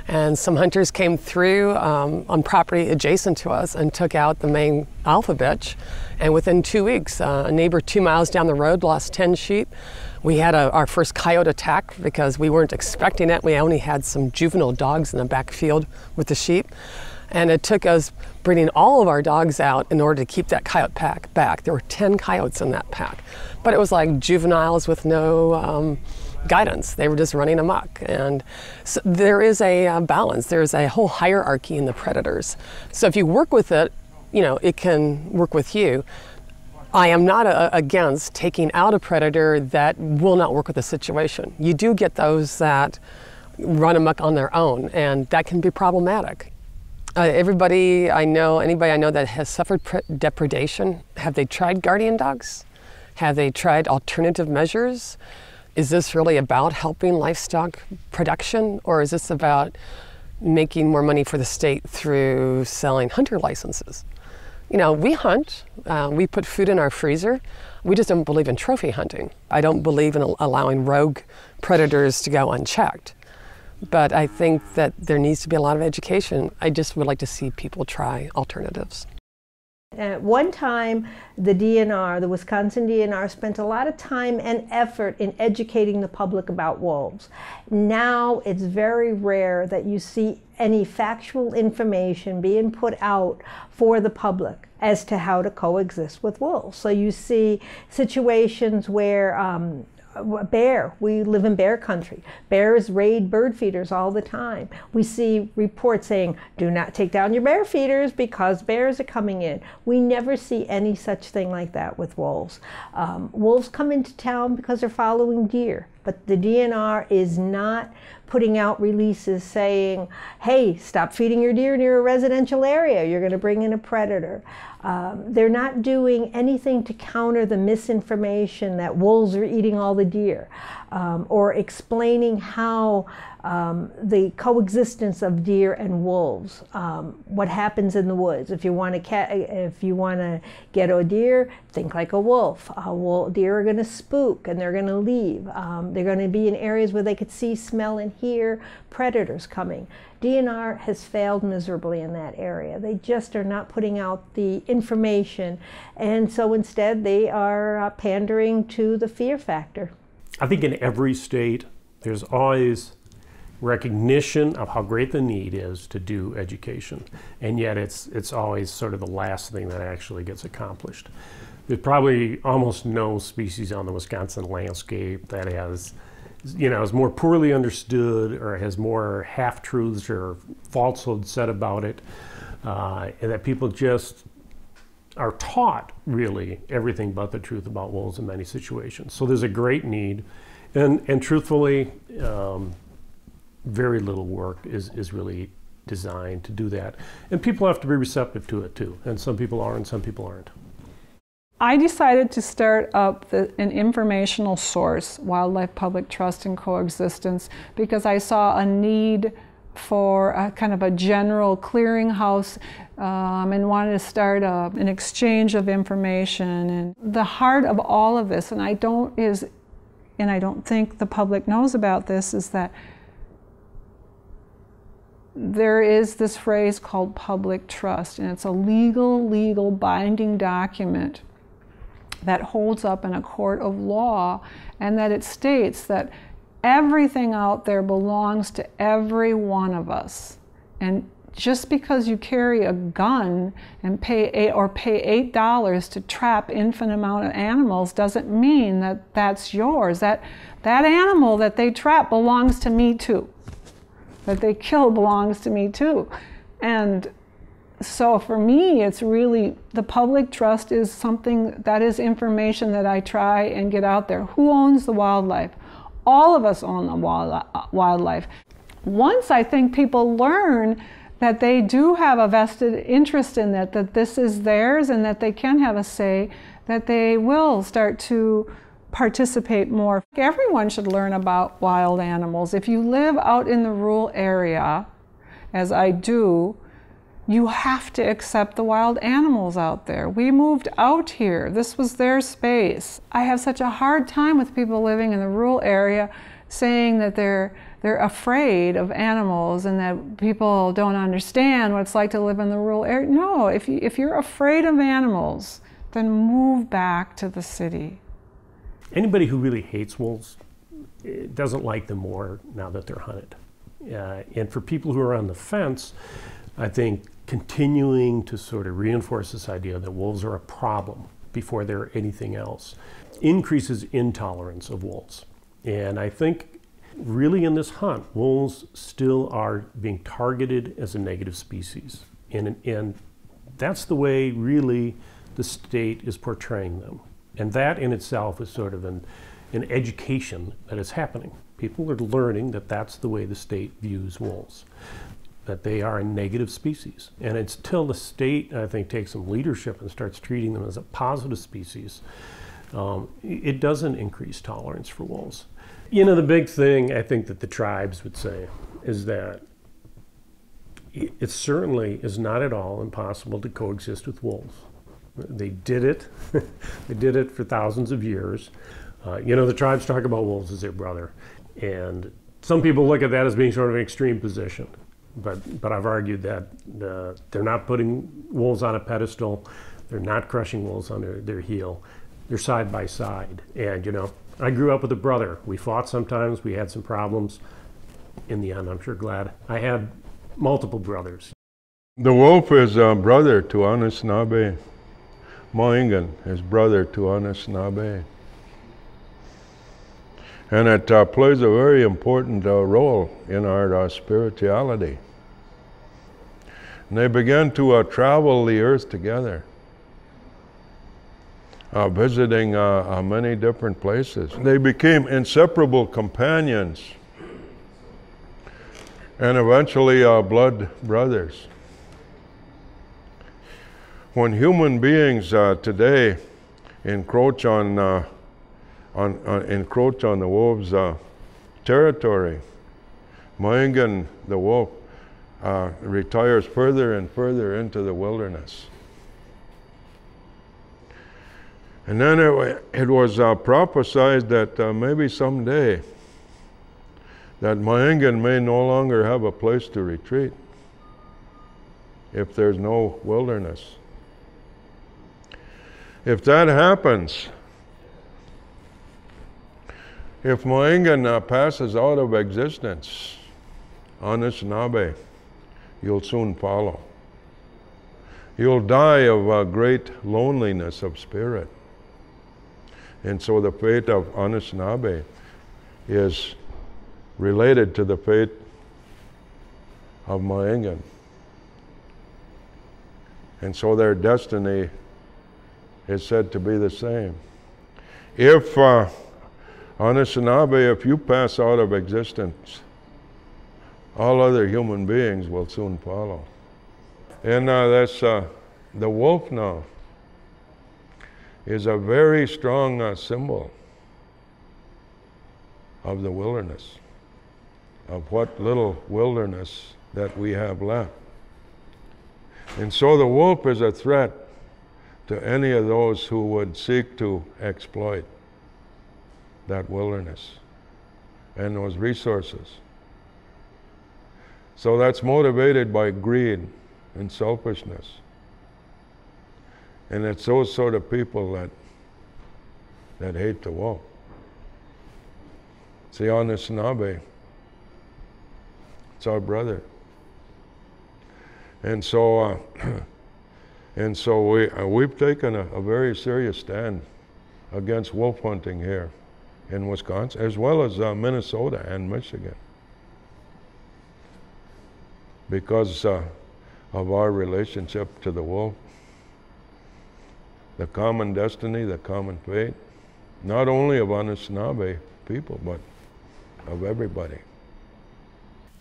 And some hunters came through on property adjacent to us and took out the main alpha bitch. And within 2 weeks, a neighbor 2 miles down the road lost 10 sheep. We had our first coyote attack because we weren't expecting it. We only had some juvenile dogs in the back field with the sheep. And it took us bringing all of our dogs out in order to keep that coyote pack back. There were 10 coyotes in that pack. But it was like juveniles with no guidance. They were just running amok. And so there is a balance. There's a whole hierarchy in the predators. So if you work with it, you know, it can work with you. I am not against taking out a predator that will not work with the situation. You do get those that run amok on their own, and that can be problematic. Everybody I know, anybody I know that has suffered depredation, have they tried guardian dogs? Have they tried alternative measures? Is this really about helping livestock production, or is this about making more money for the state through selling hunter licenses? You know, we hunt, we put food in our freezer. We just don't believe in trophy hunting. I don't believe in allowing rogue predators to go unchecked. But I think that there needs to be a lot of education. I just would like to see people try alternatives. At one time, the DNR, the Wisconsin DNR, spent a lot of time and effort in educating the public about wolves. Now it's very rare that you see any factual information being put out for the public as to how to coexist with wolves. So you see situations where bear, we live in bear country. Bears raid bird feeders all the time. We see reports saying, do not take down your bear feeders because bears are coming in. We never see any such thing like that with wolves. Wolves come into town because they're following deer, but the DNR is not putting out releases saying, hey, stop feeding your deer near a residential area. You're going to bring in a predator. They're not doing anything to counter the misinformation that wolves are eating all the deer, or explaining how the coexistence of deer and wolves, what happens in the woods. If you want to get a deer, think like a wolf. Deer are going to spook and they're going to leave. They're going to be in areas where they could see, smell, and hear predators coming. DNR has failed miserably in that area. They just are not putting out the information, and so instead they are pandering to the fear factor. I think in every state there's always recognition of how great the need is to do education, and yet it's always sort of the last thing that actually gets accomplished. There's probably almost no species on the Wisconsin landscape that has, you know, is more poorly understood or has more half-truths or falsehoods said about it, and that people just are taught really everything but the truth about wolves in many situations. So there's a great need, and truthfully, very little work is really designed to do that. And people have to be receptive to it too, and some people are and some people aren't. I decided to start up an informational source, Wildlife Public Trust and Coexistence, because I saw a need for a kind of a general clearinghouse, and wanted to start an exchange of information. And the heart of all of this, and I don't think the public knows about this, is that there is this phrase called public trust, and it's a legal binding document that holds up in a court of law, and that it states that everything out there belongs to every one of us. And just because you carry a gun and pay $8 to trap infinite amount of animals doesn't mean that that's yours. That animal that they trap belongs to me too. That they kill belongs to me too. And So for me, it's really, the public trust is something that is information that I try and get out there. Who owns the wildlife? All of us own the wildlife. Once I think people learn that they do have a vested interest in it, that this is theirs and that they can have a say, that they will start to participate more. Everyone should learn about wild animals. If you live out in the rural area, as I do, you have to accept the wild animals out there. We moved out here. This was their space. I have such a hard time with people living in the rural area saying that they're afraid of animals and that people don't understand what it's like to live in the rural area. No, if you're afraid of animals, then move back to the city. Anybody who really hates wolves doesn't like them more now that they're hunted. And for people who are on the fence, I think continuing to sort of reinforce this idea that wolves are a problem before they're anything else increases intolerance of wolves. And I think really in this hunt, wolves still are being targeted as a negative species. And that's the way really the state is portraying them. And that in itself is sort of an education that is happening. People are learning that that's the way the state views wolves, that they are a negative species. And it's till the state, I think, takes some leadership and starts treating them as a positive species, it doesn't increase tolerance for wolves. You know, the big thing I think that the tribes would say is that it certainly is not at all impossible to coexist with wolves. They did it. They did it for thousands of years. You know, the tribes talk about wolves as their brother. And some people look at that as being sort of an extreme position. But I've argued that they're not putting wolves on a pedestal. They're not crushing wolves under their heel. They're side by side. And, you know, I grew up with a brother. We fought sometimes. We had some problems. In the end, I'm sure glad I had multiple brothers. The wolf is a brother to Anishinaabe. Moingan is brother to Anishinaabe. And it plays a very important role in our spirituality. And they began to travel the earth together, visiting many different places. They became inseparable companions and eventually blood brothers. When human beings today encroach on the wolf's territory, Moingan, the wolf, retires further and further into the wilderness. And then it was prophesied that maybe someday that Moingan may no longer have a place to retreat if there's no wilderness. If that happens, if Moingan passes out of existence, Anishinaabe, you'll soon follow. You'll die of great loneliness of spirit. And so the fate of Anishinaabe is related to the fate of Moingan. And so their destiny is said to be the same. If Anishinaabe, if you pass out of existence, all other human beings will soon follow. And that's the wolf now is a very strong symbol of the wilderness, of what little wilderness that we have left. And so the wolf is a threat to any of those who would seek to exploit that wilderness and those resources. So that's motivated by greed and selfishness. And it's those sort of people that hate the wolf. See, Anishinaabe, it's our brother. And so we've taken a very serious stand against wolf hunting here in Wisconsin, as well as Minnesota and Michigan. Because of our relationship to the wolf, the common destiny, the common fate, not only of Anishinaabe people, but of everybody.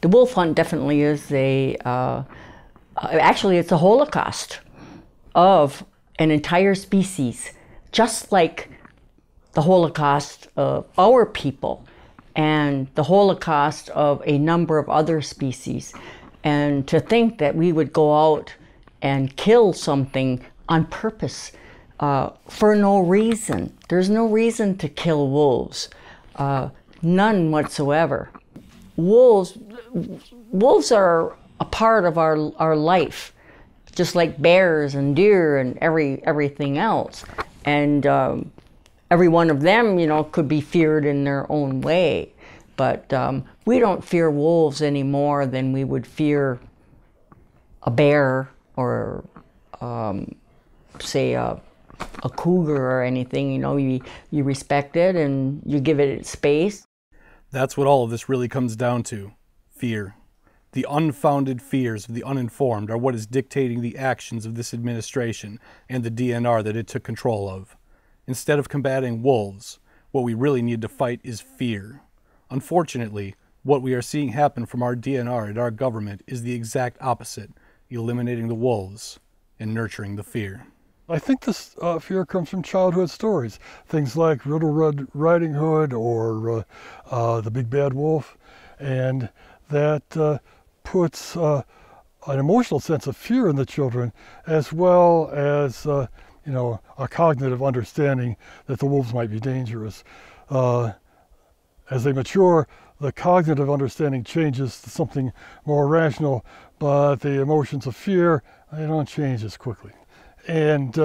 The wolf hunt definitely is actually it's a holocaust of an entire species, just like the holocaust of our people and the holocaust of a number of other species. And to think that we would go out and kill something on purpose for no reason. There's no reason to kill wolves, none whatsoever. Wolves are a part of our life, just like bears and deer and everything else. And every one of them, you know, could be feared in their own way. But we don't fear wolves any more than we would fear a bear or, say, a cougar or anything. You know, you respect it and you give it its space. That's what all of this really comes down to: fear. The unfounded fears of the uninformed are what is dictating the actions of this administration and the DNR that it took control of. Instead of combating wolves, what we really need to fight is fear. Unfortunately, what we are seeing happen from our DNR and our government is the exact opposite: eliminating the wolves and nurturing the fear. I think this fear comes from childhood stories, things like Little Red Riding Hood or The Big Bad Wolf, and that puts an emotional sense of fear in the children, as well as you know, a cognitive understanding that the wolves might be dangerous. As they mature, the cognitive understanding changes to something more rational, but the emotions of fear, they don't change as quickly. And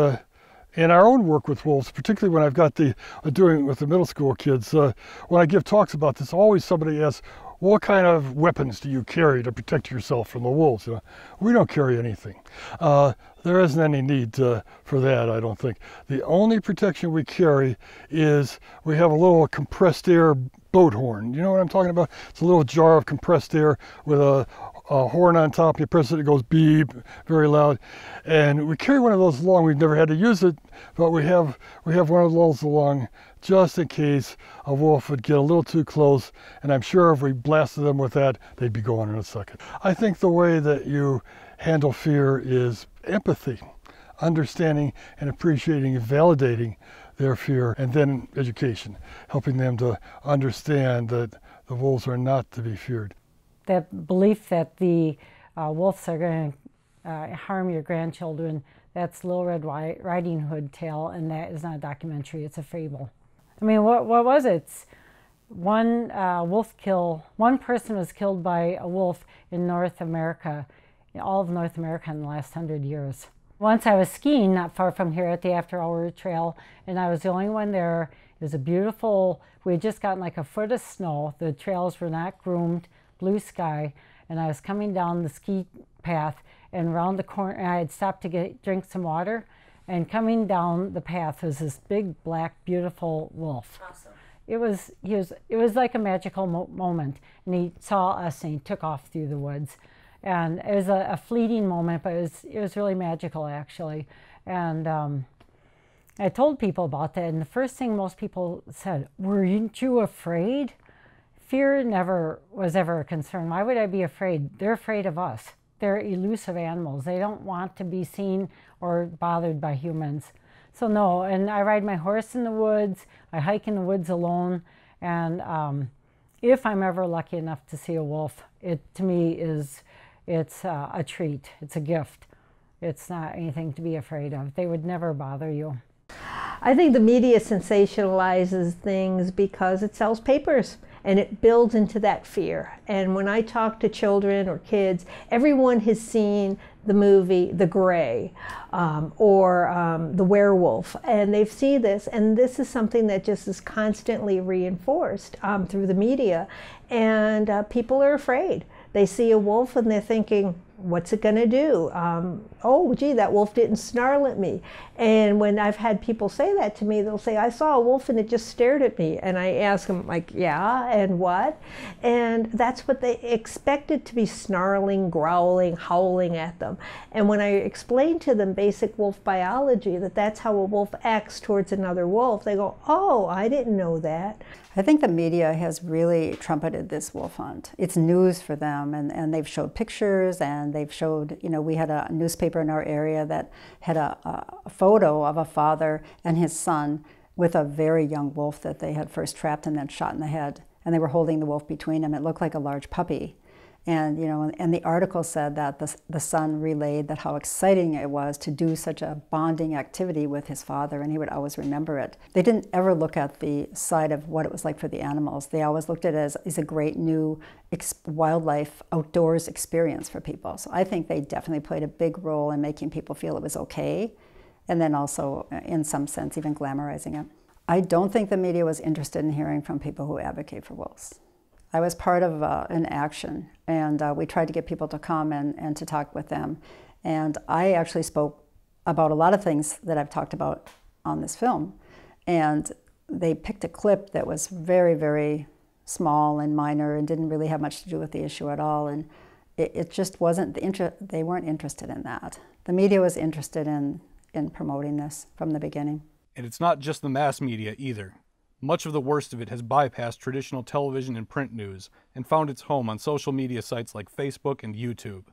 in our own work with wolves, particularly when I've got doing it with the middle school kids, when I give talks about this, always somebody asks, what kind of weapons do you carry to protect yourself from the wolves? You know, we don't carry anything. There isn't any need for that, I don't think. The only protection we carry is we have a little compressed air boat horn. You know what I'm talking about? It's a little jar of compressed air with a horn on top. You press it, it goes beep, very loud. And we carry one of those along. We've never had to use it, but we have one of those along just in case a wolf would get a little too close. And I'm sure if we blasted them with that, they'd be gone in a second. I think the way that you handle fear is empathy, understanding and appreciating and validating their fear, and then education, helping them to understand that the wolves are not to be feared. That belief that the wolves are going to harm your grandchildren, that's Little Red Riding Hood tale, and that is not a documentary, it's a fable. I mean, what was it? One person was killed by a wolf in North America, all of North America in the last 100 years. Once I was skiing not far from here at the After Hour Trail, and I was the only one there. It was a beautiful, we had just gotten like a foot of snow. The trails were not groomed, blue sky, and I was coming down the ski path, and around the corner, and I had stopped to drink some water, and coming down the path was this big, black, beautiful wolf. Awesome. It was like a magical moment, and he saw us and he took off through the woods. And it was a fleeting moment, but it was really magical, actually. And I told people about that, and the first thing most people said, weren't you afraid? Fear never was ever a concern. Why would I be afraid? They're afraid of us. They're elusive animals. They don't want to be seen or bothered by humans. So no, and I ride my horse in the woods, I hike in the woods alone, and if I'm ever lucky enough to see a wolf, to me it's a treat, it's a gift. It's not anything to be afraid of. They would never bother you. I think the media sensationalizes things because it sells papers and it builds into that fear. And when I talk to children or kids, everyone has seen the movie The Gray or The Werewolf, and they've seen this, and this is something that just is constantly reinforced through the media, and people are afraid. They see a wolf and they're thinking, what's it going to do? Oh, gee, that wolf didn't snarl at me. And when I've had people say that to me, they'll say, I saw a wolf and it just stared at me. And I ask them, like, yeah, and what? And that's what they expected to be snarling, growling, howling at them. And when I explain to them basic wolf biology, that that's how a wolf acts towards another wolf, they go, oh, I didn't know that. I think the media has really trumpeted this wolf hunt. It's news for them, and they've showed pictures, and they've showed, you know, we had a newspaper in our area that had a photo of a father and his son with a very young wolf that they had first trapped and then shot in the head. And they were holding the wolf between them. It looked like a large puppy. And, you know, and the article said that the son relayed that how exciting it was to do such a bonding activity with his father, and he would always remember it. They didn't ever look at the side of what it was like for the animals. They always looked at it as a great new wildlife outdoors experience for people. So I think they definitely played a big role in making people feel it was okay, and then also, in some sense, even glamorizing it. I don't think the media was interested in hearing from people who advocate for wolves. I was part of an action, and we tried to get people to come and to talk with them. And I actually spoke about a lot of things that I've talked about on this film. And they picked a clip that was very, very small and minor and didn't really have much to do with the issue at all. And it just wasn't, they weren't interested in that. The media was interested in promoting this from the beginning. And it's not just the mass media either. Much of the worst of it has bypassed traditional television and print news and found its home on social media sites like Facebook and YouTube.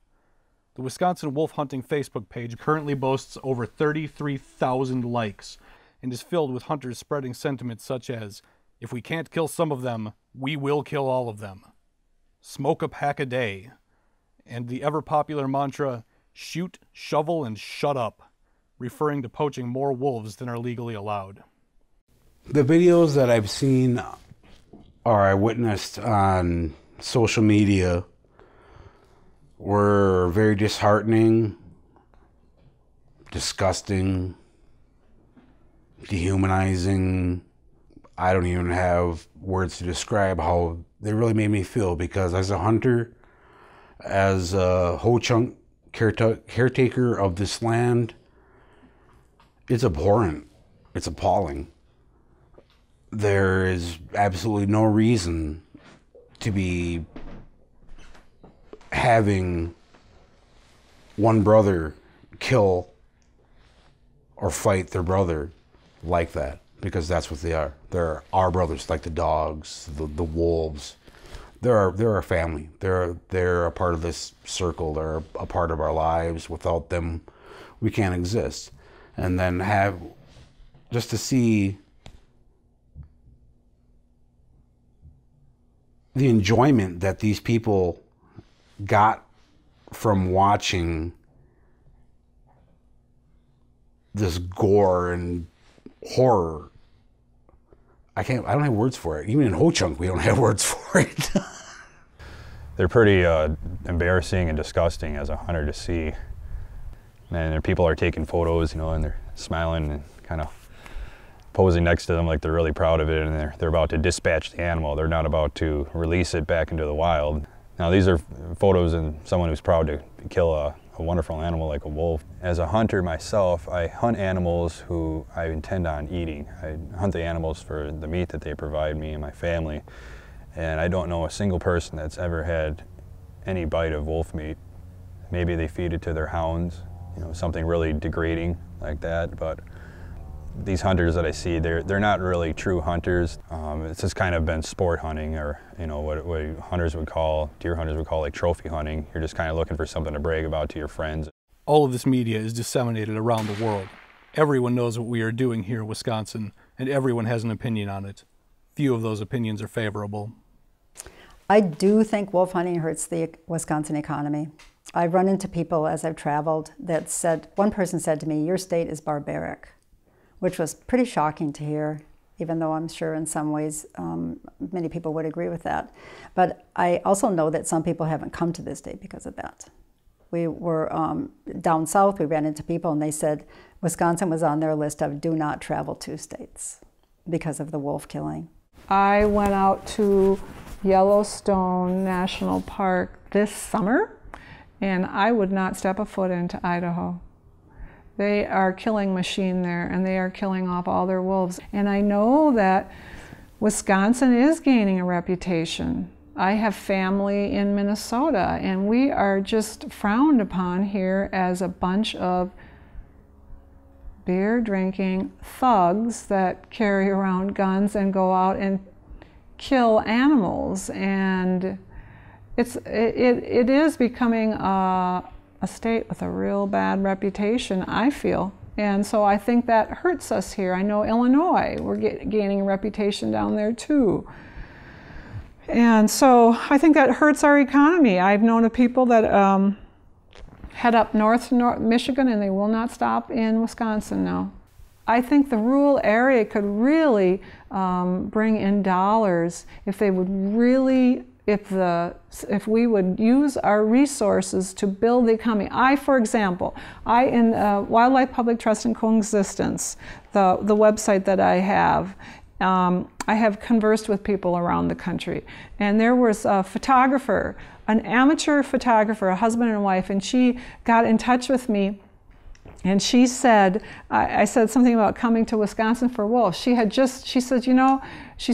The Wisconsin Wolf Hunting Facebook page currently boasts over 33,000 likes and is filled with hunters spreading sentiments such as, if we can't kill some of them, we will kill all of them. Smoke a pack a day. And the ever-popular mantra, shoot, shovel, and shut up, referring to poaching more wolves than are legally allowed. The videos that I've seen or I witnessed on social media were very disheartening, disgusting, dehumanizing. I don't even have words to describe how they really made me feel, because as a hunter, as a Ho-Chunk caretaker of this land, it's abhorrent. It's appalling. There is absolutely no reason to be having one brother kill or fight their brother like that, because that's what they are. They're our brothers, like the dogs, the wolves. They're our family. They're a part of this circle. They're a part of our lives. Without them, we can't exist. And then just to see the enjoyment that these people got from watching this gore and horror. I don't have words for it. Even in Ho-Chunk, we don't have words for it. They're pretty embarrassing and disgusting as a hunter to see. And people are taking photos, you know, and they're smiling and kind of posing next to them like they're really proud of it, and they're about to dispatch the animal. They're not about to release it back into the wild. Now these are photos of someone who's proud to kill a wonderful animal like a wolf. As a hunter myself, I hunt animals who I intend on eating. I hunt the animals for the meat that they provide me and my family. And I don't know a single person that's ever had any bite of wolf meat. Maybe they feed it to their hounds, you know, something really degrading like that. But these hunters that I see, they're not really true hunters. It's just kind of been sport hunting, or, you know, what hunters would call, deer hunters would call, like trophy hunting. You're just kind of looking for something to brag about to your friends. All of this media is disseminated around the world. Everyone knows what we are doing here in Wisconsin, and everyone has an opinion on it. Few of those opinions are favorable. I do think wolf hunting hurts the Wisconsin economy. I've run into people as I've traveled that said, one person said to me, your state is barbaric, which was pretty shocking to hear, even though I'm sure in some ways many people would agree with that. But I also know that some people haven't come to this state because of that. We were down south, we ran into people and they said Wisconsin was on their list of do not travel to states because of the wolf killing. I went out to Yellowstone National Park this summer, and I would not step a foot into Idaho. They are killing machine there, and they are killing off all their wolves. And I know that Wisconsin is gaining a reputation. I have family in Minnesota, and we are just frowned upon here as a bunch of beer-drinking thugs that carry around guns and go out and kill animals. And it is becoming a state with a real bad reputation, I feel. And so I think that hurts us here. I know Illinois, we're gaining a reputation down there too. And so I think that hurts our economy. I've known of people that head up north Michigan, and they will not stop in Wisconsin now. I think the rural area could really bring in dollars if they would really, if we would use our resources to build the economy. For example, in Wildlife Public Trust and Coexistence, the website that I have conversed with people around the country, and there was a photographer, an amateur photographer, a husband and wife, and she got in touch with me, and she said, I said something about coming to Wisconsin for wolves. She said, you know,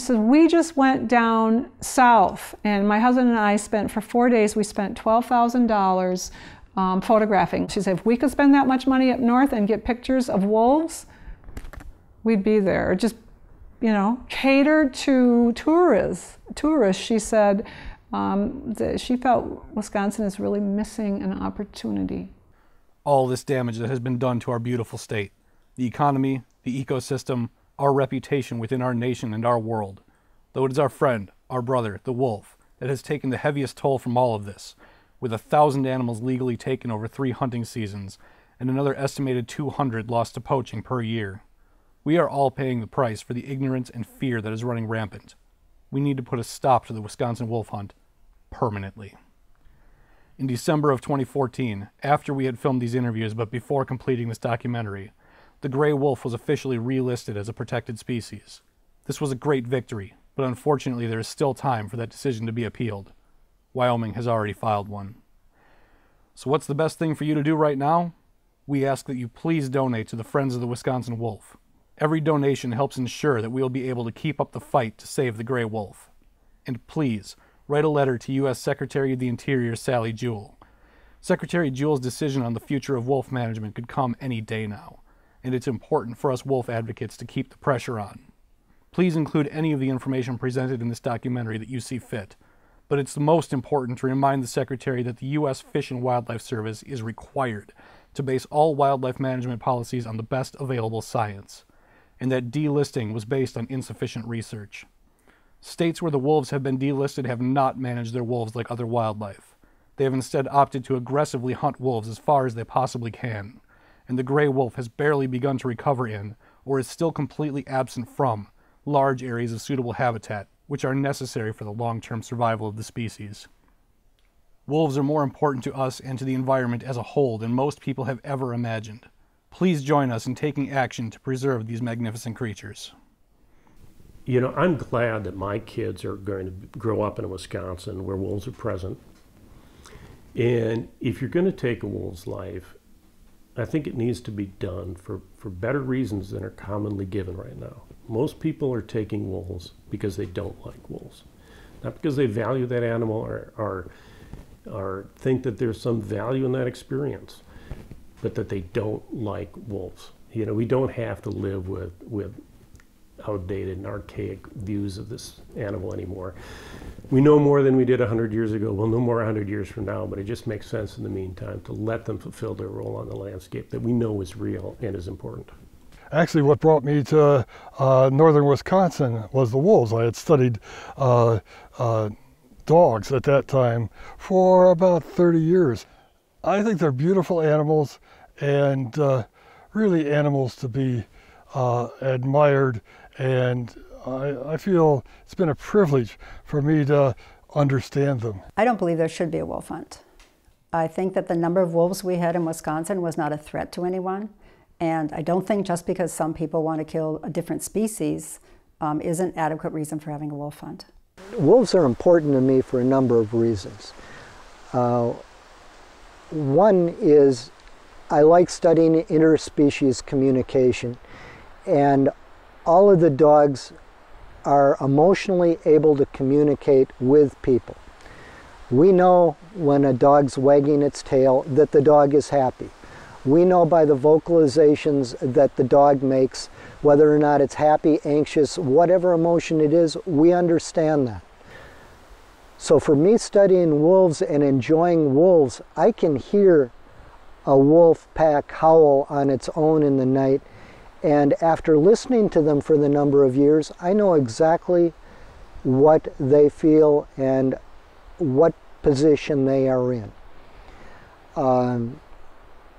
we just went down south, and my husband and I spent, for 4 days, we spent $12,000 photographing. She said, if we could spend that much money up north and get pictures of wolves, we'd be there. Or just, you know, cater to tourists. She said that she felt Wisconsin is really missing an opportunity. All this damage that has been done to our beautiful state, the economy, the ecosystem, our reputation within our nation and our world. Though it is our friend, our brother, the wolf, that has taken the heaviest toll from all of this, with 1,000 animals legally taken over 3 hunting seasons and another estimated 200 lost to poaching per year. We are all paying the price for the ignorance and fear that is running rampant. We need to put a stop to the Wisconsin wolf hunt permanently. In December of 2014, after we had filmed these interviews but before completing this documentary, the gray wolf was officially relisted as a protected species. This was a great victory, but unfortunately there is still time for that decision to be appealed. Wyoming has already filed one. So what's the best thing for you to do right now? We ask that you please donate to the Friends of the Wisconsin Wolf. Every donation helps ensure that we will be able to keep up the fight to save the gray wolf. And please, write a letter to U.S. Secretary of the Interior Sally Jewell. Secretary Jewell's decision on the future of wolf management could come any day now, and it's important for us wolf advocates to keep the pressure on. Please include any of the information presented in this documentary that you see fit, but it's the most important to remind the Secretary that the U.S. Fish and Wildlife Service is required to base all wildlife management policies on the best available science, and that delisting was based on insufficient research. States where the wolves have been delisted have not managed their wolves like other wildlife. They have instead opted to aggressively hunt wolves as far as they possibly can, and the gray wolf has barely begun to recover in, or is still completely absent from, large areas of suitable habitat, which are necessary for the long-term survival of the species. Wolves are more important to us and to the environment as a whole than most people have ever imagined. Please join us in taking action to preserve these magnificent creatures. You know, I'm glad that my kids are going to grow up in Wisconsin where wolves are present. And if you're going to take a wolf's life, I think it needs to be done for better reasons than are commonly given right now. Most people are taking wolves because they don't like wolves. Not because they value that animal or think that there's some value in that experience, but that they don't like wolves. You know, we don't have to live with outdated and archaic views of this animal anymore. We know more than we did 100 years ago. We'll know more 100 years from now, but it just makes sense in the meantime to let them fulfill their role on the landscape that we know is real and is important. Actually, what brought me to northern Wisconsin was the wolves. I had studied dogs at that time for about 30 years. I think they're beautiful animals and really animals to be admired, and I feel it's been a privilege for me to understand them. I don't believe there should be a wolf hunt. I think that the number of wolves we had in Wisconsin was not a threat to anyone, and I don't think just because some people want to kill a different species is an adequate reason for having a wolf hunt. Wolves are important to me for a number of reasons. One is I like studying interspecies communication, and all of the dogs are emotionally able to communicate with people. We know when a dog's wagging its tail that the dog is happy. We know by the vocalizations that the dog makes, whether or not it's happy, anxious, whatever emotion it is, we understand that. So for me studying wolves and enjoying wolves, I can hear a wolf pack howl on its own in the night, and after listening to them for the number of years, I know exactly what they feel and what position they are in.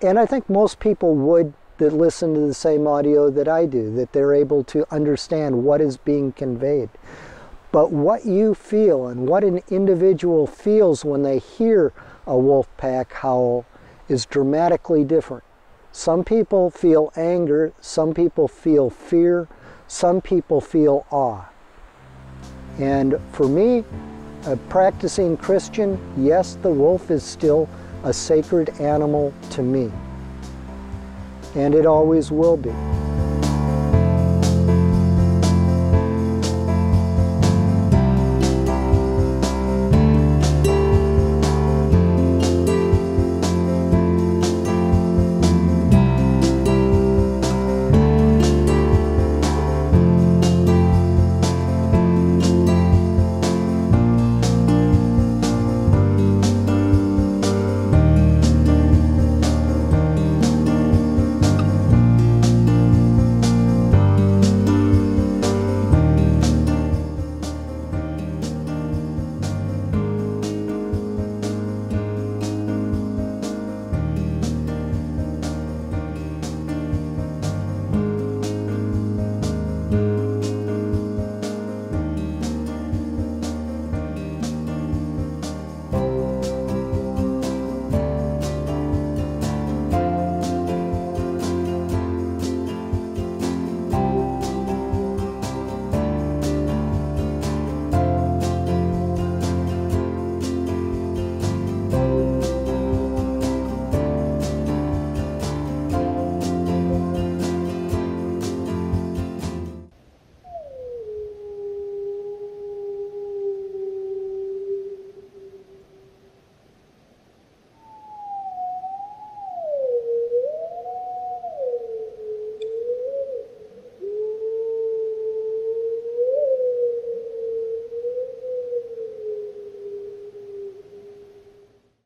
And I think most people would that listen to the same audio that I do, that they're able to understand what is being conveyed. But what you feel and what an individual feels when they hear a wolf pack howl is dramatically different. Some people feel anger, some people feel fear, some people feel awe. And for me, a practicing Christian, yes, the wolf is still a sacred animal to me. And it always will be.